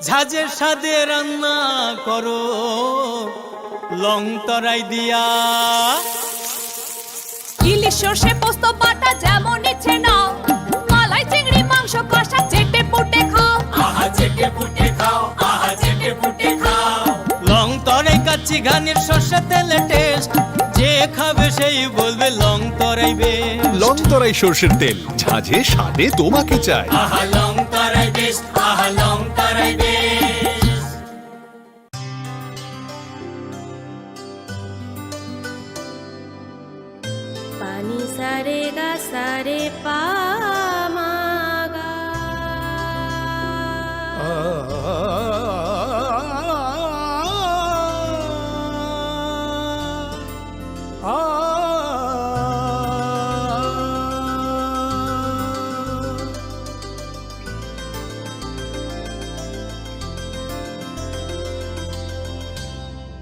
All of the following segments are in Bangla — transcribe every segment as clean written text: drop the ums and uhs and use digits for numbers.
ঝাঁঝের স্বাদে রান্না করো লং তরাই দিয়া। ইলিশ সর্ষে পোস্ত বাটা যেমন ইচ্ছে নাও, মালাই চিংড়ি মাংস কষা চেটে পুটে খাও, আহা চেটে পুটে খাও, আহা চেটে পুটে খাও। লং তরাই কাচ্চি ঘানির সর্ষে তেলে টেস্ট, যে খাবে সেই বলবে লং তরাই বেশ। লং তরাই সর্ষের তেল, ঝাঁঝে স্বাদে তোমাকে চাই। আহা লং তরাই বেশ, আহা লং তরাই বেশ। পানি সারে গা সারে পা মা গা।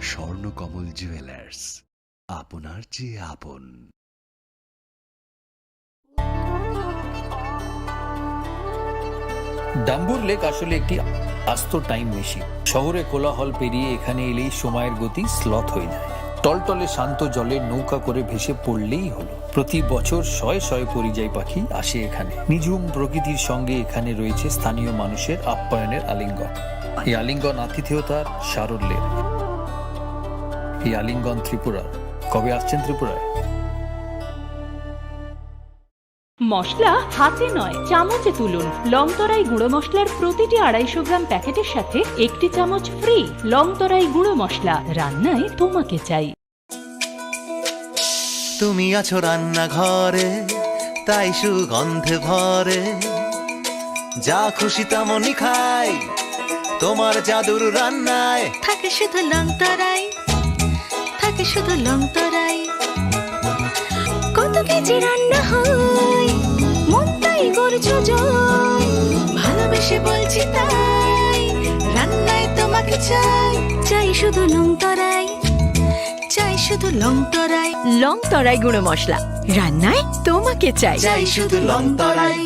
স্বর্ণকমল জুয়েলার্স, আপনার চেয়ে আপন। ডাম্বুর লেক আসলে একটি আস্ত টাইম মেশিন। শহরে কোলাহল পেরিয়ে এখানে এলেই সময়ের গতি স্লথ হয়ে যায়। টলটলে শান্ত জলে নৌকা করে ভেসে পড়লেই হলো। প্রতি বছর শয়ে শয়ে পরিযায়ী পাখি আসে এখানে। নিঝুম প্রকৃতির সঙ্গে এখানে রয়েছে স্থানীয় মানুষের আপ্যায়নের আলিঙ্গন। এই আলিঙ্গন আতিথেয়তার সারল্যের। এই আলিঙ্গন ত্রিপুরার। কবে আসছেন ত্রিপুরায়? মশলা হাতে নয় চামচে তুলুন। লং তরাই গুঁড়ো মশলার প্রতিটি 250 গ্রাম প্যাকেটের সাথে 1টি চামচ ফ্রি। লং তরাই গুঁড়ো মশলা, রান্নায় তোমাকে চাই। তুমি আছো রান্নাঘরে, তাই সুগন্ধে ভরে, যা খুশি তেমনই খাই তোমার জাদুর রান্নায়। থাকে শুধু লং তরাই, থাকে শুধু লং তরাই। কত কেজি রান্না হয়, মন তাই করছো জয়। ভালোবেসে বলছি তাই, রান্নায় তোমাকে চাই। চাই শুধু লং তরাই, চাই শুধু লং তরাই। লং তরাই গুঁড়ো মশলা, রান্নায় তোমাকে চাই। চাই শুধু লং তরাই।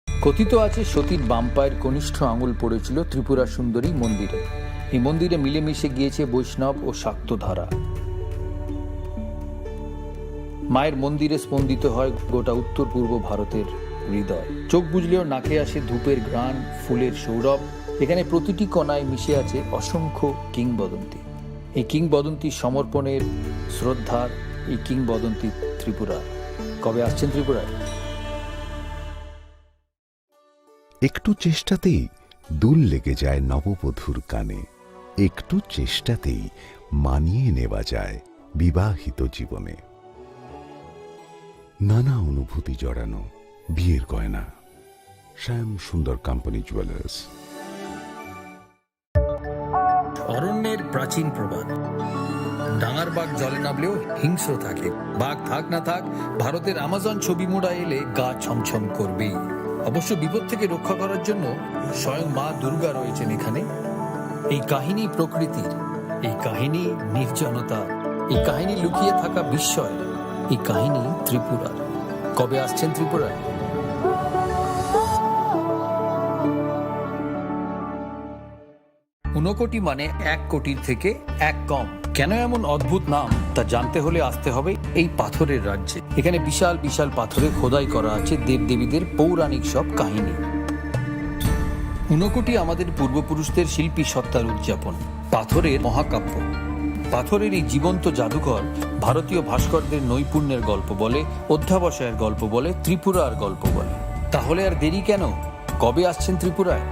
কথিত আছে সতীর বাম পায়ের কনিষ্ঠ আঙুল পড়েছিল ত্রিপুরা সুন্দরী মন্দিরে। এই মন্দিরে মিলেমিশে গিয়েছে বৈষ্ণব ও শাক্ত ধারা। মায়ের মন্দিরে স্পন্দিত হয় গোটা উত্তর পূর্ব ভারতের হৃদয়। চোখ বুঝলেও নাকে আসে ধূপের ঘ্রাণ, ফুলের সৌরভ। এখানে প্রতিটি কণায় মিশে আছে অসংখ্য কিংবদন্তি। এই কিংবদন্তি সমর্পণের, শ্রদ্ধার, এই কিংবদন্তি ত্রিপুরা। কবে আসছেন ত্রিপুরায়? একটু চেষ্টাতেই দুল লেগে যায় নববধূর কানে। একটু চেষ্টাতেই মানিয়ে নেওয়া যায় বিবাহিত জীবনে। নানা অনুভূতি জড়ানো বিয়ের গয়না। শ্যাম সুন্দর কোম্পানি জুয়েলার্স। অরণ্যের প্রাচীন প্রবাদ, ডাঙার বাঘ জলে নামলেও হিংস্র থাকে। বাঘ থাক না থাক, ভারতের আমাজন ছবি মোড়া এলে গা ছমছম করবেই। অবশ্য বিপদ থেকে রক্ষা করার জন্য স্বয়ং মা দুর্গা রয়েছেন এখানে। এই কাহিনী প্রকৃতির, এই কাহিনী নির্জনতা, এই কাহিনী লুকিয়ে থাকা বিস্ময়, এই কাহিনী ত্রিপুরার। কবে আসছেন ত্রিপুরায়? ঊনকোটি মানে 1 কোটির থেকে 1 কম। কেন এমন অদ্ভুত নাম তা জানতে হলে আসতে হবে এই পাথরের রাজ্যে। এখানে বিশাল বিশাল পাথরে খোদাই করা আছে দেবদেবীদের পৌরাণিক সব কাহিনী। ঊনকোটি আমাদের পূর্বপুরুষদের শিল্পী সত্তার উদযাপন, পাথরের মহাকাব্য। পাথরের এই জীবন্ত জাদুঘর ভারতীয় ভাস্করদের নৈপুণ্যের গল্প বলে, অধ্যাবসায়ের গল্প বলে, ত্রিপুরার গল্প বলে। তাহলে আর দেরি কেন? কবে আসছেন ত্রিপুরায়?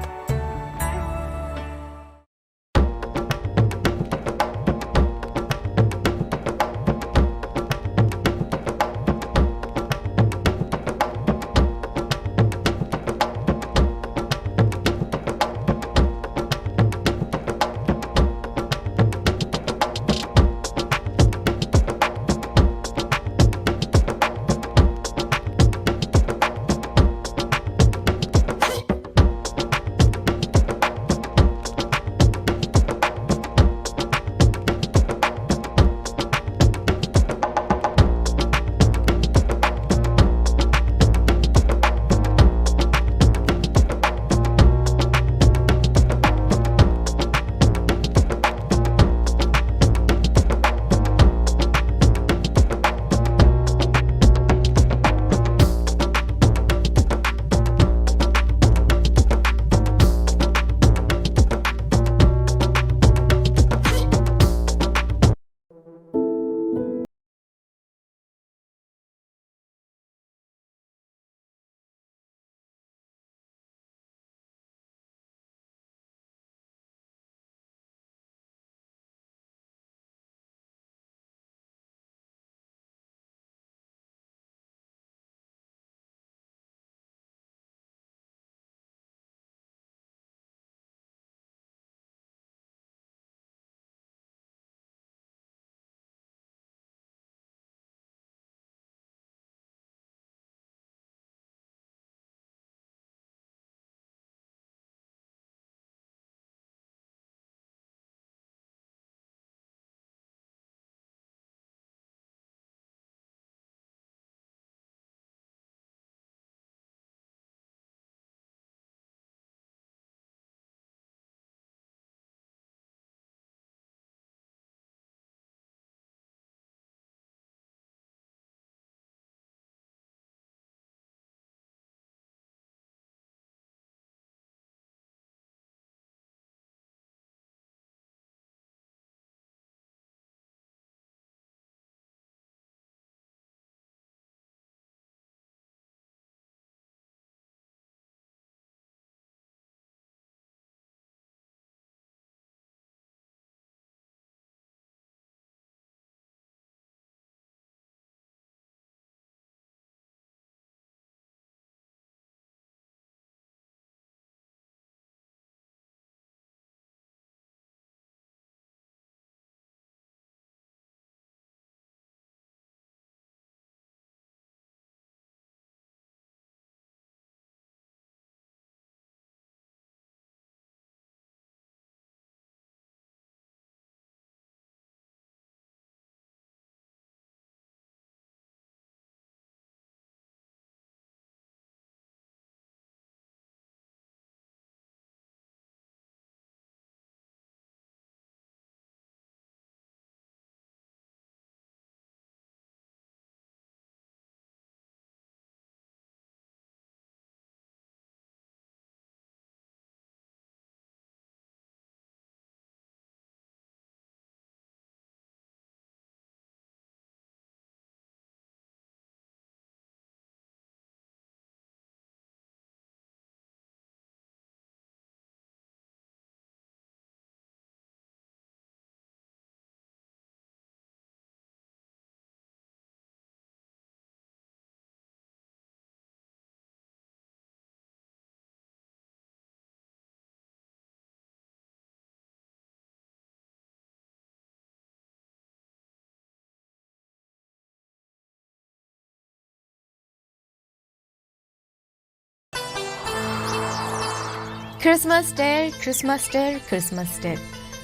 Christmas Day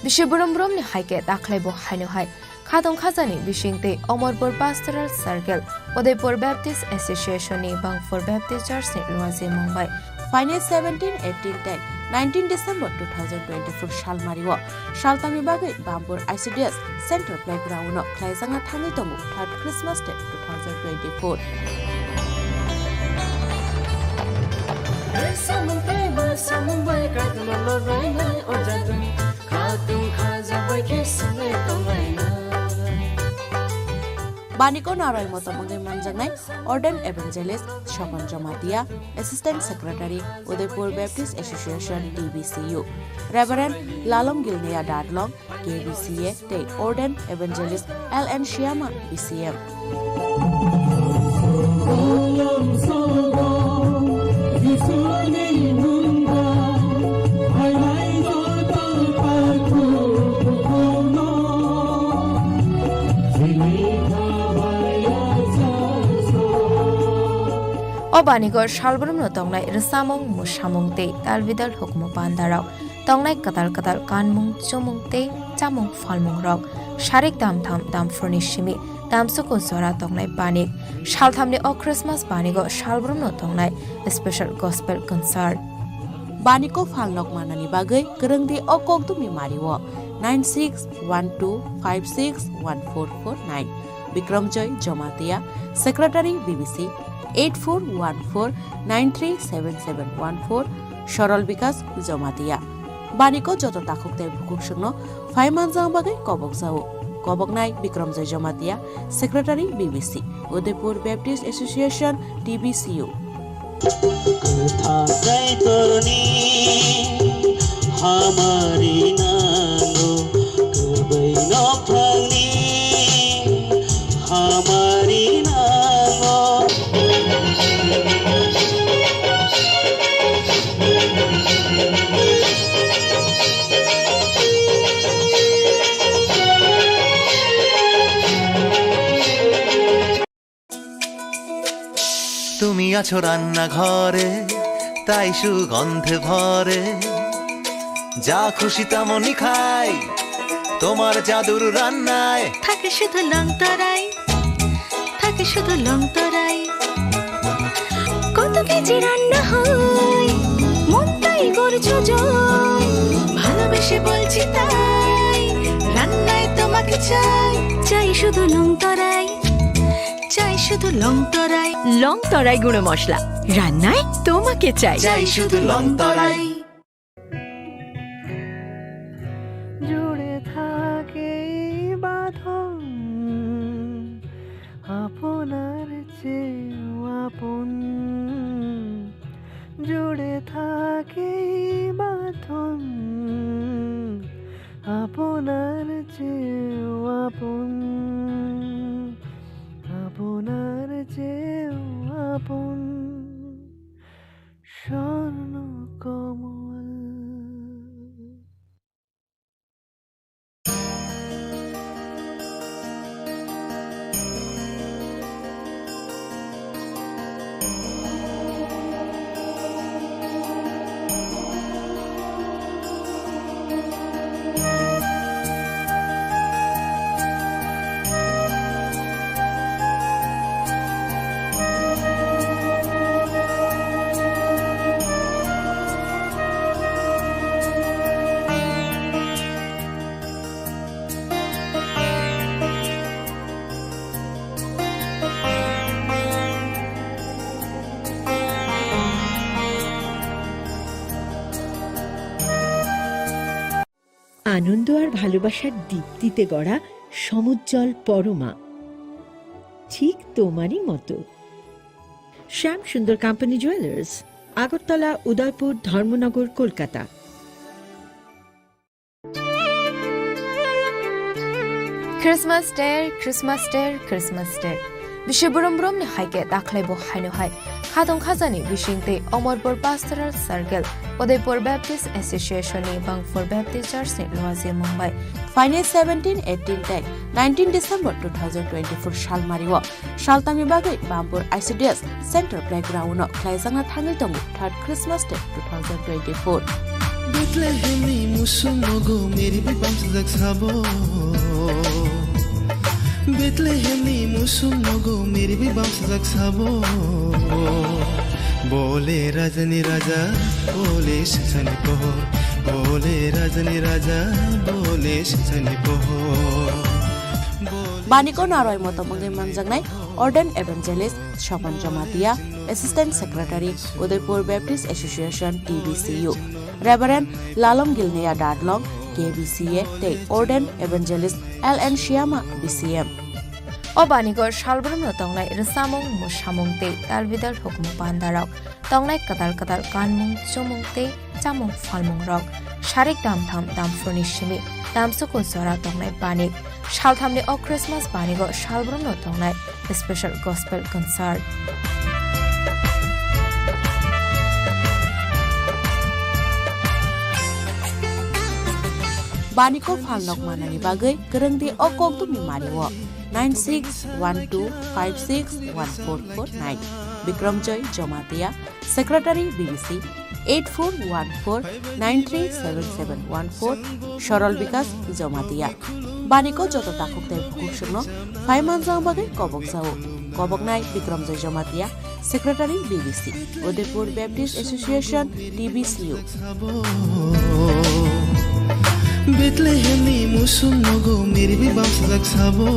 Bishe burum ni haike daklai bo haino hai Khadong khazani bishingte Omorpur Pastoral Circle Udaipur Baptist Association ni Bangpur Baptist Church ni Luaze Mumbai Finance 17 18 10 19 December 2024 Shalmariwa Shaltami bagai Bambur ICDS Center Playground no Klaisanga Thangi Tomu 3rd Christmas Day 2024 Baniko Narai Motomongi Manjangai, Orden Evangelist, Shogun Jamatia, Assistant Secretary, Udaipur Baptist Association, DBCU, Reverend Lalong Gilnea Dadlong, KBCA, State Orden Evangelist, LN Shyama, BCM. Obanigor Shalbrum no Tonglai Rasamong Mushamong Te, Talvidal Hokmo Pandarao, Tonglai Katal Kanmung, Chomung Te, Tamung Falmung Rock, Sharik Dam Furnishimi, Dam Suko Zora Tonglai Banik, Shalthamne O Christmas Banigo Shalbrum no Tonglai, a special gospel concert. Baniko Falnok Manani Bagay, Gerengdi O Kogdumi Mariwo, 9612561449. Bikram Joy Jomatia, Secretary BBC, 8414937714 Sharol Bikas Jomatia Baniko Joto Takukte Bukukshno 5 months bagai Kobok Zao Kobok Nai Bikram Joy Jomatia Secretary BBC Udaipur Baptist Association DBCU তুমি আছো রান্না ঘরে তাই সুগন্ধে ভরে যা খুশি তেমনই খাই তোমার জাদুর রান্নায় থাকে শুধু লংতরাই কত কেজি রান্না হয় মন তাই করছো জয় ভালোবেসে বলছি তাই রান্নায় তোমাকে চাই শুধু লংতরাই লংতরাই গুঁড়ো মশলা রান্নায় তোমাকে চাই শুধু লংতরাই জুড়ে থাকে বাঁধন আপনার চেয়েও আপন জুড়ে থাকে বাঁধন আপনার চেয়েও আপন আপনার চেয়েও আপন স্বর্ণ কমল আনন্দ আর ভালোবাসার দীপ্তিতে গড়া সমুজ্জ্বল পরমা ঠিক তোমারই মতো শ্যাম সুন্দর company jewellers Agartala Udaipur Dharmanagar Kolkata Christmas Day Bishe burum ni haike daklai bo haino hai Khadong khazani bishingte Omorpur Pastoral Circle Udaipur Baptist Association ni Bangpur Baptist Church ni Luaze Mumbai Finance 17 18 10 19 December 2024 Shalmariwa Shaltami bagai Bambur ICDS Center Playground no Klaisanga Thangi Tomu 3rd Christmas Day 2024 Bethlehemni musum mogo meri bi bam sajak sabo Bethlehemni musum mogo meri bi bam sajak sabo Bole rajani raja bole shani pohor Bole rajani raja bole shani pohor Baniko Naroy Motomangi Manjangnai Orden Evangelist Shopan Jamatia Assistant Secretary Udaipur Baptist Association TBCU Reverend Lalom Gilnea Dadlong KBCA Te Orden Evangelist LN Shyama BCM O banigor shalbrum no tonglai resamung musamung te talbidal hukmu pandarok tonglai katal kanmung chumung te chamung falmung rok sharik dam furnishimi dam sukul sora tonglai banik shalthamni o Christmas banigor shalbrum no tonglai special gospel concert Baniko Falnok Manani Bagai Gerengdi Okok tu Mimariwo 9612561449 Bikram Joy Jomatia Secretary BBC 8414937714 Shorol Bikas Jomatia Baniko Joto Takuk Te Kushno Faiman Jang Bagai Kobok Sao Kobok Nai Bikram Joy Jomatia Secretary BBC Udaipur Baptist Association TBCU Bethlehemni musum mogo meri bi bam sajak sabo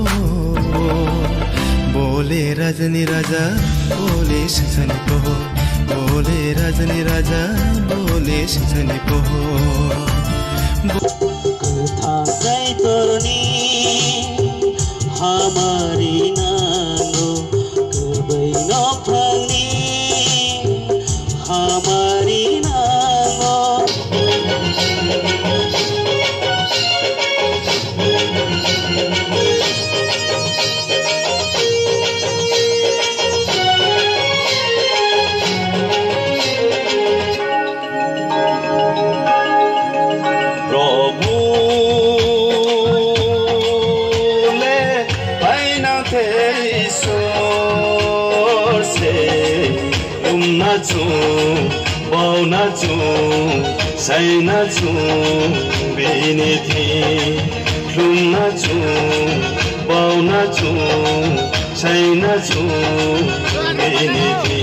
Bole rajani raja bole shani pohor Bole rajani raja bole shani pohor कथा सै तोरनी हमारी नांगो कबै नफांनी हमारी नांगो Bauna chu, saina chu, biniti. Lumna chu, bauna chu, saina chu, biniti.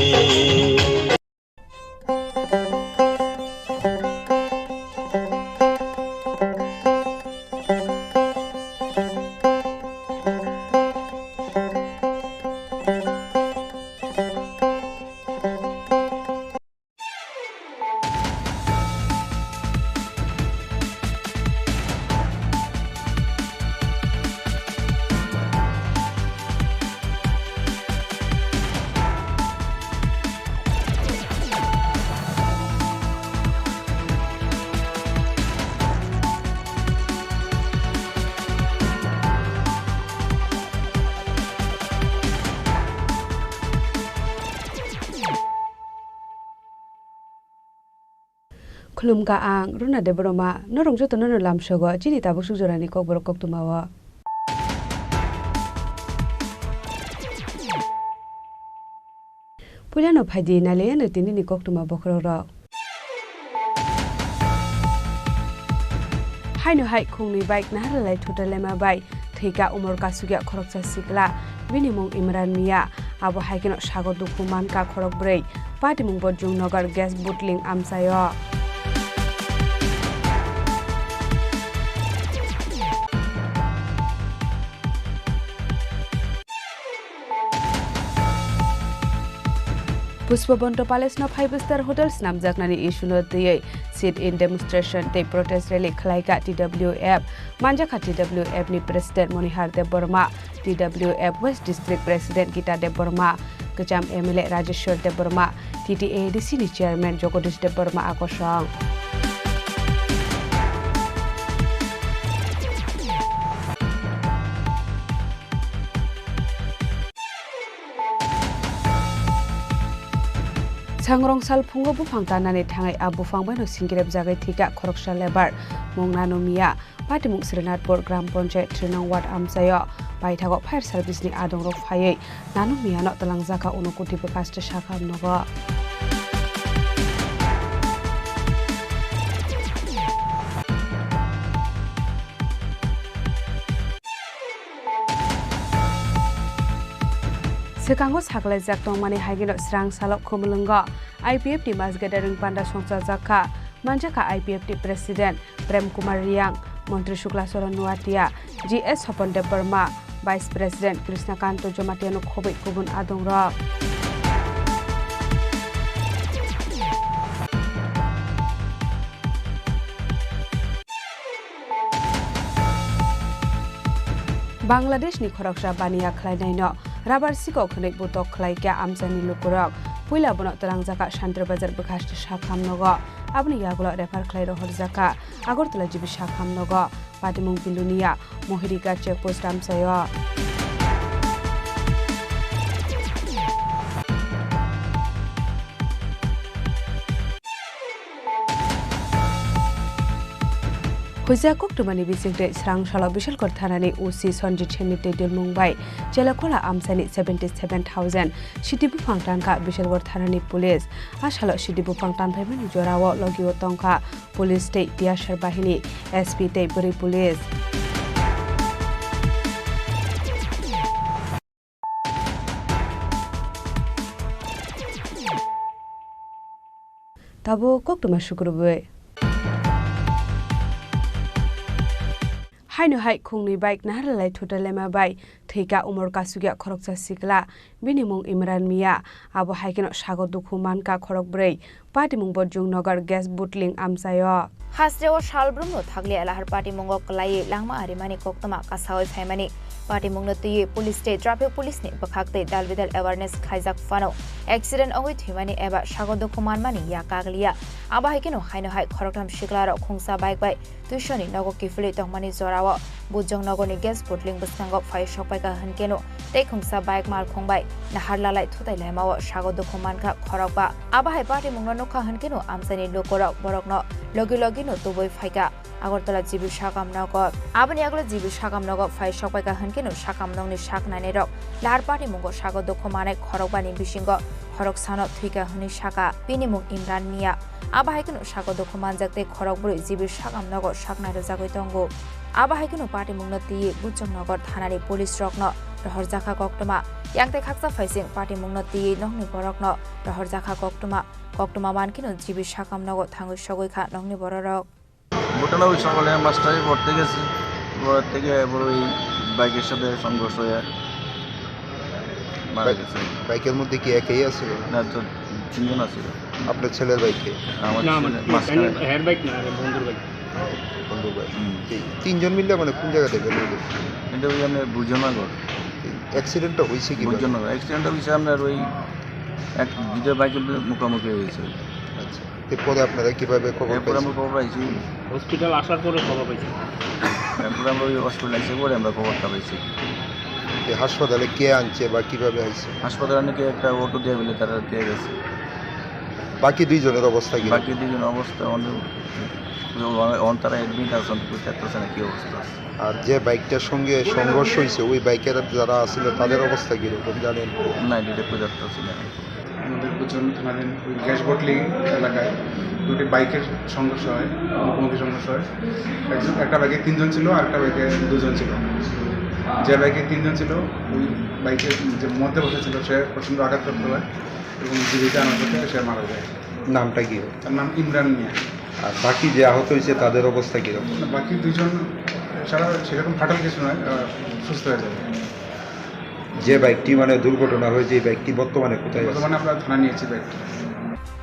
Khulum ka ang runa de broma no rongjo to no lam shogo jini ta busuk jorani kok borok kok tumawa Pulano phadi na le no tini ni kok tuma bokro ro Haino hai khungni bike na halai thutalema bai theka umor ka sugya khorok cha sikla binimong Imran Mia abo haikeno sago dukuman ka khorok brei patimung bojung nagar gas bottling amsayo Puspabonto Palace no 5-star hotels namjaknani issue no tei sit in demonstration te protest rally khlaika TWF manjakha TWF ni president Monihar Dev Burma TWF West District President Gita Dev Burma Kacham MLA Rajeshwar Dev Burma TTADC ni chairman Jagadish Dev Burma akosang Sangrong sal phungo bufang tanani thangai abu fangbai no singreb jagai thika khoroksa lebar mongna nomia patimung Srinatpur Gram Panchayat 3 nang ward amsayo paithago fire service ni adong rok phaiei nanu mia no talangjaka unokoti bekasta shakha nogo Sekango saklai jak tongmani haigino srang salok khumlungo IPF ni masgadarung panda songsa jaka manjaka IPF ni President Prem Kumar Riang Mantri Shukla Saran Nuatia GS Sopande Burma Vice President Krishna Kanto Jomatiano Khobit Kubun Adongra Bangladesh ni khoroksa baniya khlainai no rabar siko khonai butok khlai kya amsani lukurok puila bono tarang jaka Shantir Bazar bekhas shakham nogo abni yagulo refer khlai ro horjaka Agartala jibi shakham nogo Patimung Bilunia Mohirika checkpost amsayo Hujakok tumani bisingte srang shala bishal kor thanani OC Sanjit Chenni Tedil Mumbai Chelakola amsani 77,000 Shitibu Pangtan ka bishal kor thanani police ashalo Shitibu Pangtan thaimani jorawo logiyo tongka police te Tiashar bahini SP te Buri police Tabo kok tuma shukurbe Haino hai khungni bike nahralai thutalema bai theika umor kasugya khoroksa sikla binimung Imran Mia abo haikeno sago dukhu manka khorok brei Patimung Borjung Nagar gas bottling amsayo Hasreo Shalbrumno Thagli Alahar Patimung Klai Langma Arimani Koktama Kasawai Famani Patimung Nati Police State Traffic Police ni Bakhakte Dalvidal Awareness Khaizak Fano Accident Ongui Thimani Eba Sago dukhu manmani ya kaglia aba haikeno haino hai khoroktam shiklaro khungsa bike bai tuishoni nogo kifli tongmani zorawo Bujong Nagoni gas bottling busango fire shop bai ka hankeno tei khungsa bike mal khongbai naharlalai thutai lemawo sago dukhu manka khorokba aba hai Patimung no kha hankeno amsani lokorok borokno logi logi no tuboi phaika Agartala jibi shakam nogo abani aglo jibi shakam nogo fire shop bai ka hankeno shakam nongni shaknani rok lahar Patimung sago dukhu manai khorokbani bisingo khorok sano thuika huni shaka binimung Imran Mia aba haikeno sago dukhu manjakte khorokburi jibi shakam nogo shaknai rojagoi tongo aba haikeno Patimung nati Bujong Nagar thanani police rokno rohorjaka koktoma yakte khaksa faising Patimung nati nongni borokno rohorjaka koktoma mankino jibi shakam nogo thangoi sogoi kha nongni bororok ঘটনা ওই সকালে মাস্টারে পড়তে গেছি পড়ার থেকে ওই বাইকের সাথে সংঘর্ষ হয়ে মারা গেছে বাইকের মধ্যে কি একাই আছিল না তো তিনজন আছিল আপনার ছেলের বাইকে আমার হেয়ার বাইক না বন্ধুর বাইক তিনজন মিলে মানে কোন জায়গা থেকে এটা ওই আমরা বুঝনগর অ্যাক্সিডেন্টটা হয়েছে কি বুঝনগর অ্যাক্সিডেন্টটা হয়েছে আপনার ওই এক দুটো বাইকের মুখোমুখি হয়েছে আচ্ছা এরপরে আপনারা কিভাবে খবর পাইছি হসপিটাল আসার পরে খবর পাইছি এরপরে আমরা ওই হসপিটাল এসে পরে আমরা খবরটা পাইছি হাসপাতালে কে আনছে বা কিভাবে আসছে হাসপাতালে নাকি একটা অটো দিয়ে বলে তারা দিয়ে গেছে বাকি দুইজনের অবস্থা কি বাকি দুইজনের অবস্থা তারা অ্যাডমিট আছেন বুঝতে না কি অবস্থা আর যে বাইকটার সঙ্গে সংঘর্ষ হয়েছে ওই বাইকের যারা আসছিল তাদের অবস্থা কীরকম জানেন না এটা বুঝতে পারছি না আমাদের বুজন থানাধীন গ্যাস বটলিং এলাকায় দুটি বাইকের সংঘর্ষ হয় মুখোমুখি সংঘর্ষ হয় একটা বাইকে তিনজন ছিল আর একটা বাইকে দুজন ছিল যে বাইকে তিনজন ছিল ওই বাইকের যে মধ্যে বসেছিল সে প্রচণ্ড আঘাতপ্রাপ্ত হয় এবং জীবিকা আনার পথে সে মারা যায় নামটা কি তার নাম ইমরান মিয়া আর বাকি যে আহত হয়েছে তাদের অবস্থা কীরকম বাকি দুজন সারা সেরকম ফাটাল কিছু নয় সুস্থ হয়ে যাবে যে বাইকটি মানে দুর্ঘটনা হয়েছে এই বাইকটি বর্তমানে কোথায় বর্তমানে আমরা থানা নিয়েছি বাইকটি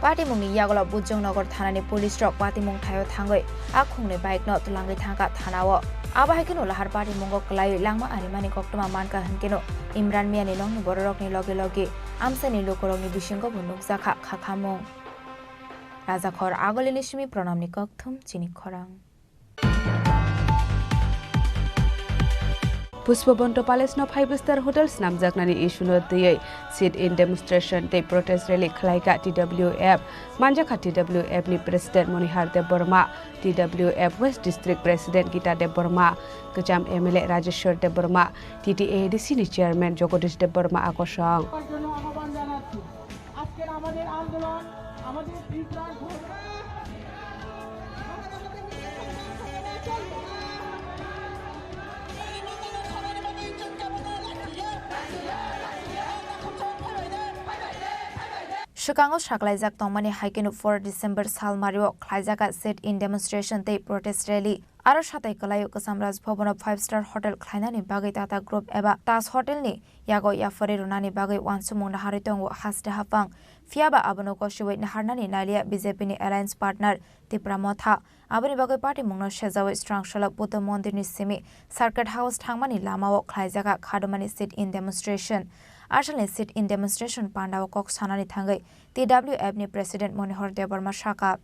Patimung Yagola Bujong Nagar Thanani Police Rock Patimung Thayo Thangoi Akhungne bike no tulangi thangka thanawo aba haikeno lahar Patimung klai langma arimani koktoma manka hankeno Imran Mia ni nongni bororok ni loge loge amsani lokorok ni bisingo bunuk jakha khakhamung Rajakhor Agolini Shimi Pranam ni kokthum chini khorang Puspabonto Palace no 5-star hotels namjaknani issue tei sit in demonstration tei protest rally khlaika TWF manjaka TWF ni president Monihar Dev Burma TWF West District President Gita Dev Burma Kecham MLA Rajeshwar Dev Burma TTADC ni chairman Jagodish Dev Burma akosang Chicago Shaklaijak Tongmani Haikenu 4 December Salmario Klaijaka sit in demonstration they protest rally Aro Shatai Kalayo Kasamraj Bhavan 5-star hotel Klainani Bagai Tata Group Eba Tas Hotel ni Yago Yafare Runani Bagai Wansumung Haritongo Haste Hapang Fiaba Abano Koshiwit Naharnani Nalia BJP ni alliance partner Tipra Motha Abani Bagai Party Mungno Shezawi Strong Shalak Buddha Mondir ni Simi Circuit House Thangmani Lamao Klaijaka Khadumani sit in demonstration Arshal sit in demonstration Pandawa Kok Sanani Thangai TWF ni President Monihar Debarma Shaka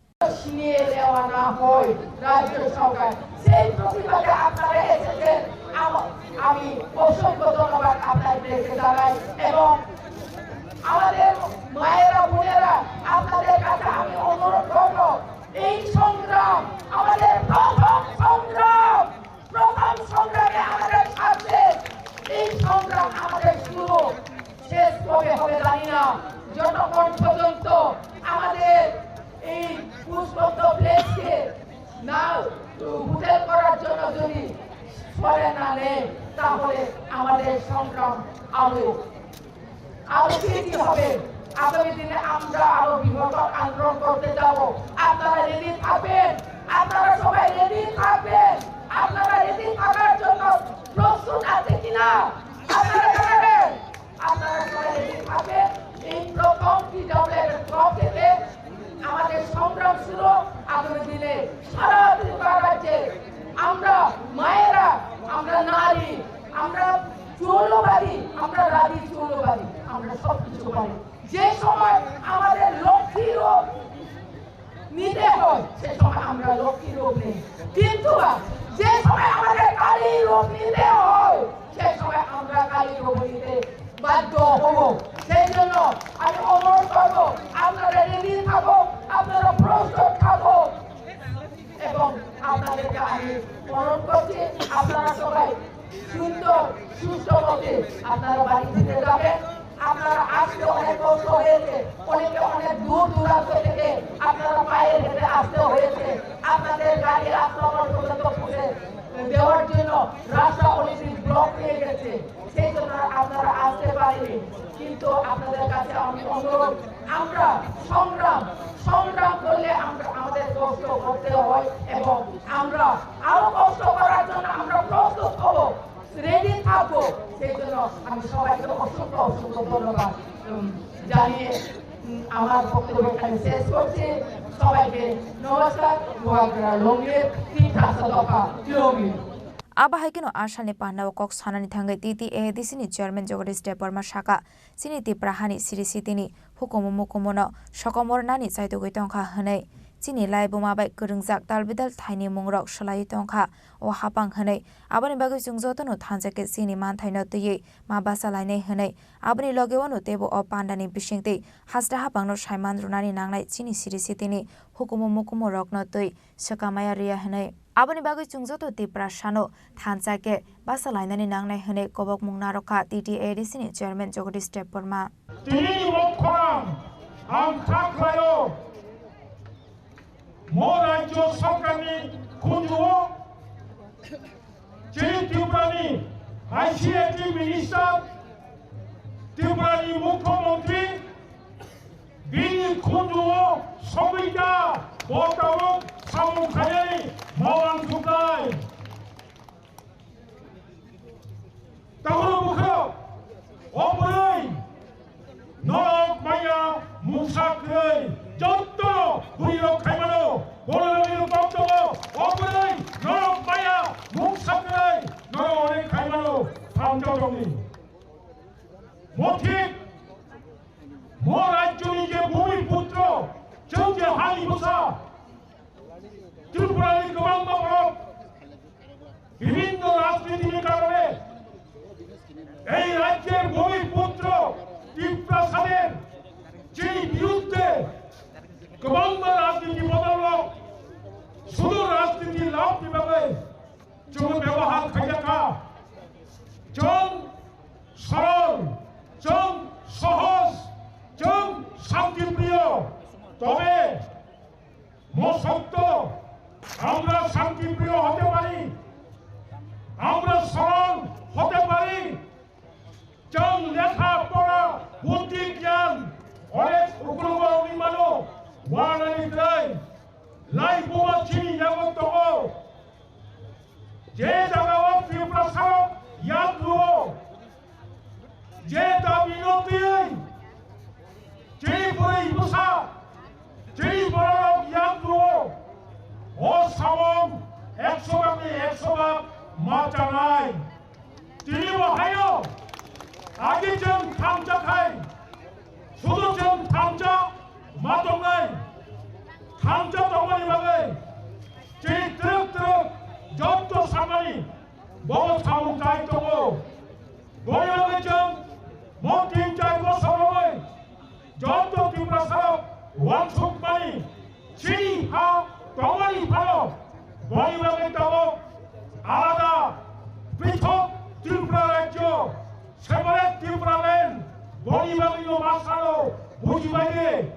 আমি অসংখ্য ধন্যবাদ আপনাদেরকে জানাই এবং আমাদের মায়েরা বোনেরা আপনাদের কাছে আমি অনুরোধ করব এই সংগ্রাম আমাদের প্রথম সংগ্রামে আমাদের সাথে এই সংগ্রাম আমাদের শুরু শেষ কবে হবে জানি না যতক্ষণ পর্যন্ত আমাদের এই পুষ্পন্ত প্লেসকে না হোটেল করার জন্য যদি সরে না নেয় তাহলে আমাদের সংগ্রাম আরো বেশি হবে আগামী দিনে আমরা আরো বৃহৎ আন্দোলন করতে যাব আপনারা রেডি থাকবেন আপনারা সবাই রেডি থাকবেন আপনারা রেডি থাকার জন্য প্রস্তুত আছে কিনা আপনারা জানাবেন আপনারা সবাই রেডি থাকবেন এই প্রথম TWF তরফ থেকে আমাদের সংগ্রাম শুরু আগামী দিনে সারা ত্রিপুরা রাজ্যে আমরা মায়েরা আমরা নারী আমরা চৌলবাড়ি আমরা রাধি চৌলবাড়ি আমরা সবকিছু পারি যে সময় আমাদের লক্ষ্মী রূপ নিতে হয় সে সময় আমরা লক্ষ্মী রূপ নেই কিন্তু যে সময় আমাদের কালী রূপ নিতে হয় সে সময় আমরা কালী রূপ নিতে বাধ্য হব সেই জন্য আমি অনুরোধ করবো আপনারা রেডি থাকো আপনারা প্রস্তুত থাকো এবং আপনাদেরকে আমি অনুরোধ করছি আপনারা সবাই সুন্দর সুস্থভাবে আপনারা বাড়ি থেকে যাবেন আপনারা আসতে অনেক কষ্ট হয়েছে অনেকে অনেক দূর দূরান্ত থেকে আপনারা পায়ে হেঁটে আসতে হয়েছে আপনাদের গাড়ি রাস্তা পর্যন্ত পৌঁছে দেওয়ার জন্য রাস্তা অনেক ব্লক হয়ে গেছে সেই জন্য আপনারা আসতে পারেনি কিন্তু আপনাদের কাছে আমি অনুরোধ আমরা সংগ্রাম করলে আমরা আমাদের কষ্ট করতে হয় এবং আমরা আরো কষ্ট করার জন্য আমরা প্রস্তুত হব রেডি থাকবো সেই জন্য আমি সবাইকে অসংখ্য ধন্যবাদ জানিয়ে আমার বক্তব্য এখানে শেষ করছি সবাইকে নমস্কার লঙ্গের 3 দফা যোগী Aba haikeno Arshani Pandawa Kok Sanani Thangai TTADC Chairman Jagadish Debarma Shaka Sini Tiprahani Sirisitini Hukumu Mukumono Shokomornani Saitogoi Tongkha Hanai Sini Laibuma Bai Kurungjak Dalbidal Thaini Mungrok Shalai Tongkha O Hapang Hanai Abani Bagai Jungjotono Thanjake Sini Manthaino Tei Mabasa Lainai Hanai Abani Logewano Tebo O Pandani Bishingte Hasda Hapangno Shaiman Runani Nangnai Sini Sirisitini Hukumu Mukumo Rokno Tei Shakamaya Ria Hanai Abani Bagai Jungjoto Tipra Shano Thanjake Basa Lainani Nangnai Hanai Kobok Mungnaroka TTADC Chairman Jagadish Debarma Tini Mokhoram Amthaklayo Morajo Sokani Kunjuo Chiri Tibrani ICT Minister Tibrani Mukhomontri Bini Kunjuo Somida Botawok Samukhayani Mawang Tukai Tawro Mukho Obroi Norok Maya Musakrei Jotto Buyo Kaimano Bololino Botto Obroi Norok Maya Musakrei Norok Kaimano Famjotoni Motik Morajuni Je Bhumi Putro Chunje Hani Musa ত্রিপুরার গভর্নর বিভিন্ন রাজনীতির কারণে এই রাজ্যের ভূমিপুত্র ত্রিপ্রাসাদের যে বিরুদ্ধে গভর্নর রাজনীতি বদল শুধু রাজনীতি লাভ কিভাবে যোগ ব্যবহার খাইয়া জন সরল জন সহজ জন শান্তিপ্রিয় তবে মসক্ত আমরা শান্তিপ্রিয় হতে পারি আমরা সরল হতে পারি জন লেখা পড়া বুদ্ধি জ্ঞান অনেক উগ্র 사범 액소감이 액소감 맞잖아요. 딜리버하여 아기전 탐작하이 수도전 탐작 마동나이 탐작 동만이 막을 제 드럭드럭 저도 상관이 뭐 사무자이 동고 노여의전 모팀자이 고사람의 저도 뒷라사람 원숙만이 지리하 동만이 바로 모임하겠다고 알아다 비톡 뒷라라죠 세번의 뒷라렌 모임하기로 마사로 무지바게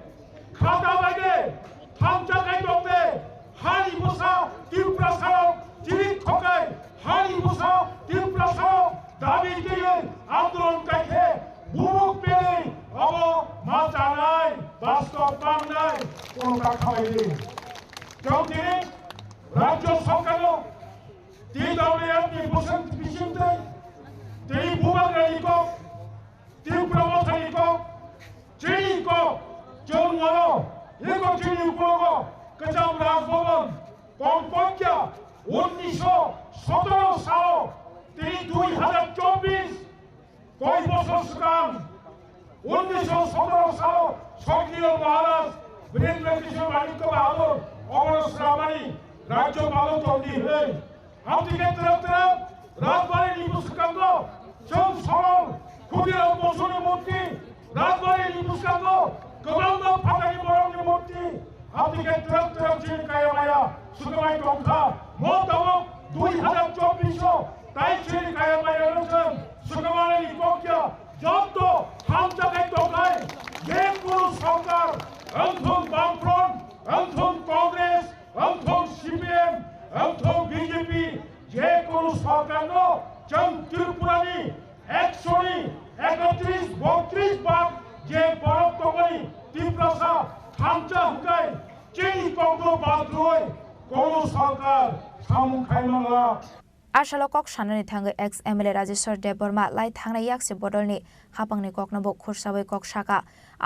가다바게 탐작하이 동네 하리부사 뒷라사람 지리토가이 하리부사 뒷라사람 다비기의 아브론 কাইখে মুখ পেলে অব মাচানাই বাস্তব বাংলায় কোন খাওয়াইনি যদি রাজ্য সরকারও DWFनि बोसोन बिसिमथै दै बुबांग्रानिखौ 뒷브라모타니까 제니까 정원어 이거 제니고가 그장 라스보면 뻥뻥क्या উনিশশো সতেরো সাল 2024 কয় বছর সুকাম 1917 সাল সক্রিয় মহারাজ বীরেন্দ্র কিশোর মানিক্য বাহাদুর অমরশ্রামানি রাজ্য পালন তন্দি হয়ে আউটিকে তরফ রাজবাড়ি লিপুস্কাঙ্গ 전 서울 구비랑 모순의 못디 라스바리 리부스카고 그방도 바닥이 모양의 못디 앞뒤게 드럭드럭 지니까야 마야 수금아이 동사 못다고 누이 하장 좀 비쇼 따이 지니까야 마야 여러분 수금아는 이꺾여 전도 함자가 동가이 예구루 성갈 엉통 방프론 엉통 congress 엉통 CPM 엉통 BJP 예구루 성갈로 정 ত্রিপুরানি 131-32 ভাগ যে বরফ তগনি ত্রিপুরা থামচা হুকাই চেনি কংগ্র বাদ্রয় কোন সরকার সামু খাইমালা आशालकक साननि थाङै एक्स एमएलए राजेश्वर देबबर्मा लाइ थांनाय याक्से बदलनि हापांनि ककनबो खुरसाबै कक साका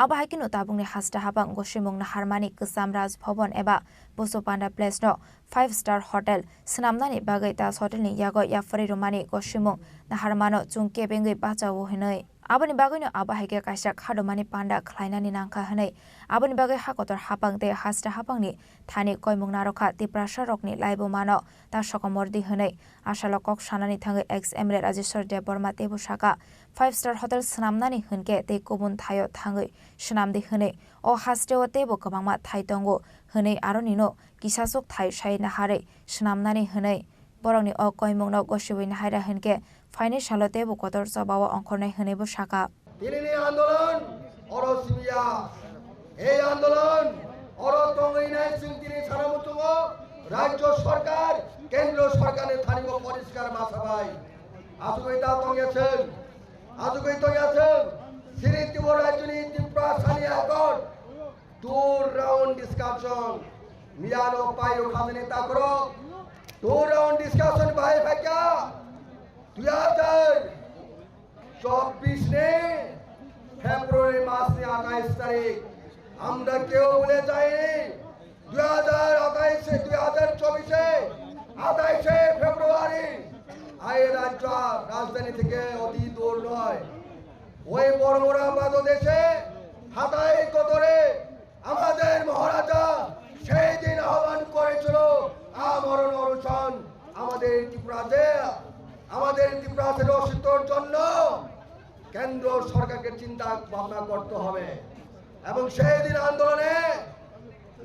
आबाहायकिनो ताबुंनि हास्टा हापां गसिमुंना हारमानि गोसाम राज भवन एबा बोसोपान्डा प्लेसनो 5 स्टार होटेल सनामनानि बागै ताज होटेलनि यागो याफरि रोमानि गसिमुं ना हारमानो चुंके बेंगै बाचावो हनै आबनि बागैनो आबाहायके काइसा खादोमानि पान्डा खलायनानि नांखा हनै आबनि बागै हाकतर हापां दे हास्टा हापांनि थानि कयमुं नारखा तिप्रासा रकनि लाइबो मानो ता सकमर्दि हनै आशालकक साननि थाङै एक्स एमएलए राजेश्वर देबबर्मा तेबो साका 5 स्टार होटेल सनामनानि हनके ते गुबुन थायो थाङै सनामदि हनै अ हास्टेव तेबो गोबांमा थाइ दंगो हनै आरनिनो किसासक थाइ साइ नाहारै सनामनानि हनै बरंनि अ कयमुंनो गसिबै नाहायरा हनके फाइनेन्सियल तेबो कतर सबाव अंखरनाय हनैबो साका दिल्लीनि आन्दोलन अरसिमिया এই আন্দোলন অরতঙ্গিনাই সিংতিনি সারামুতুঙ্গ রাজ্য সরকার কেন্দ্র সরকারের থানিব পরিষ্কার মাসাবাই আজুগৈতা তঙ্গেছেন শ্রী ত্রিপুরা রাজ্যনি ত্রিপুরা সানি আগর 2 রাউন্ড ডিসকাশন মিয়ানো পাইও খাজনে তাকরো 2 রাউন্ড ডিসকাশন ভাই ভাইকা 2024 ने ফেব্রুয়ারি মাসে 28 তারিখ আমরা কেউ ভুলে যাইনি 2024 ফেব্রুয়ারি এই রাজ্য রাজধানী থেকে অতি দূর নয় ওই বর্মরা বাংলাদেশে হাতাই কতরে আমাদের মহারাজা সেই দিন আহ্বান করেছিল আমরণ অনশন আমাদের ত্রিপুরাতে অস্তিত্বের জন্য কেন্দ্র সরকারকে চিন্তা ভাবনা করতে হবে এবং সেই দিন আন্দোলনে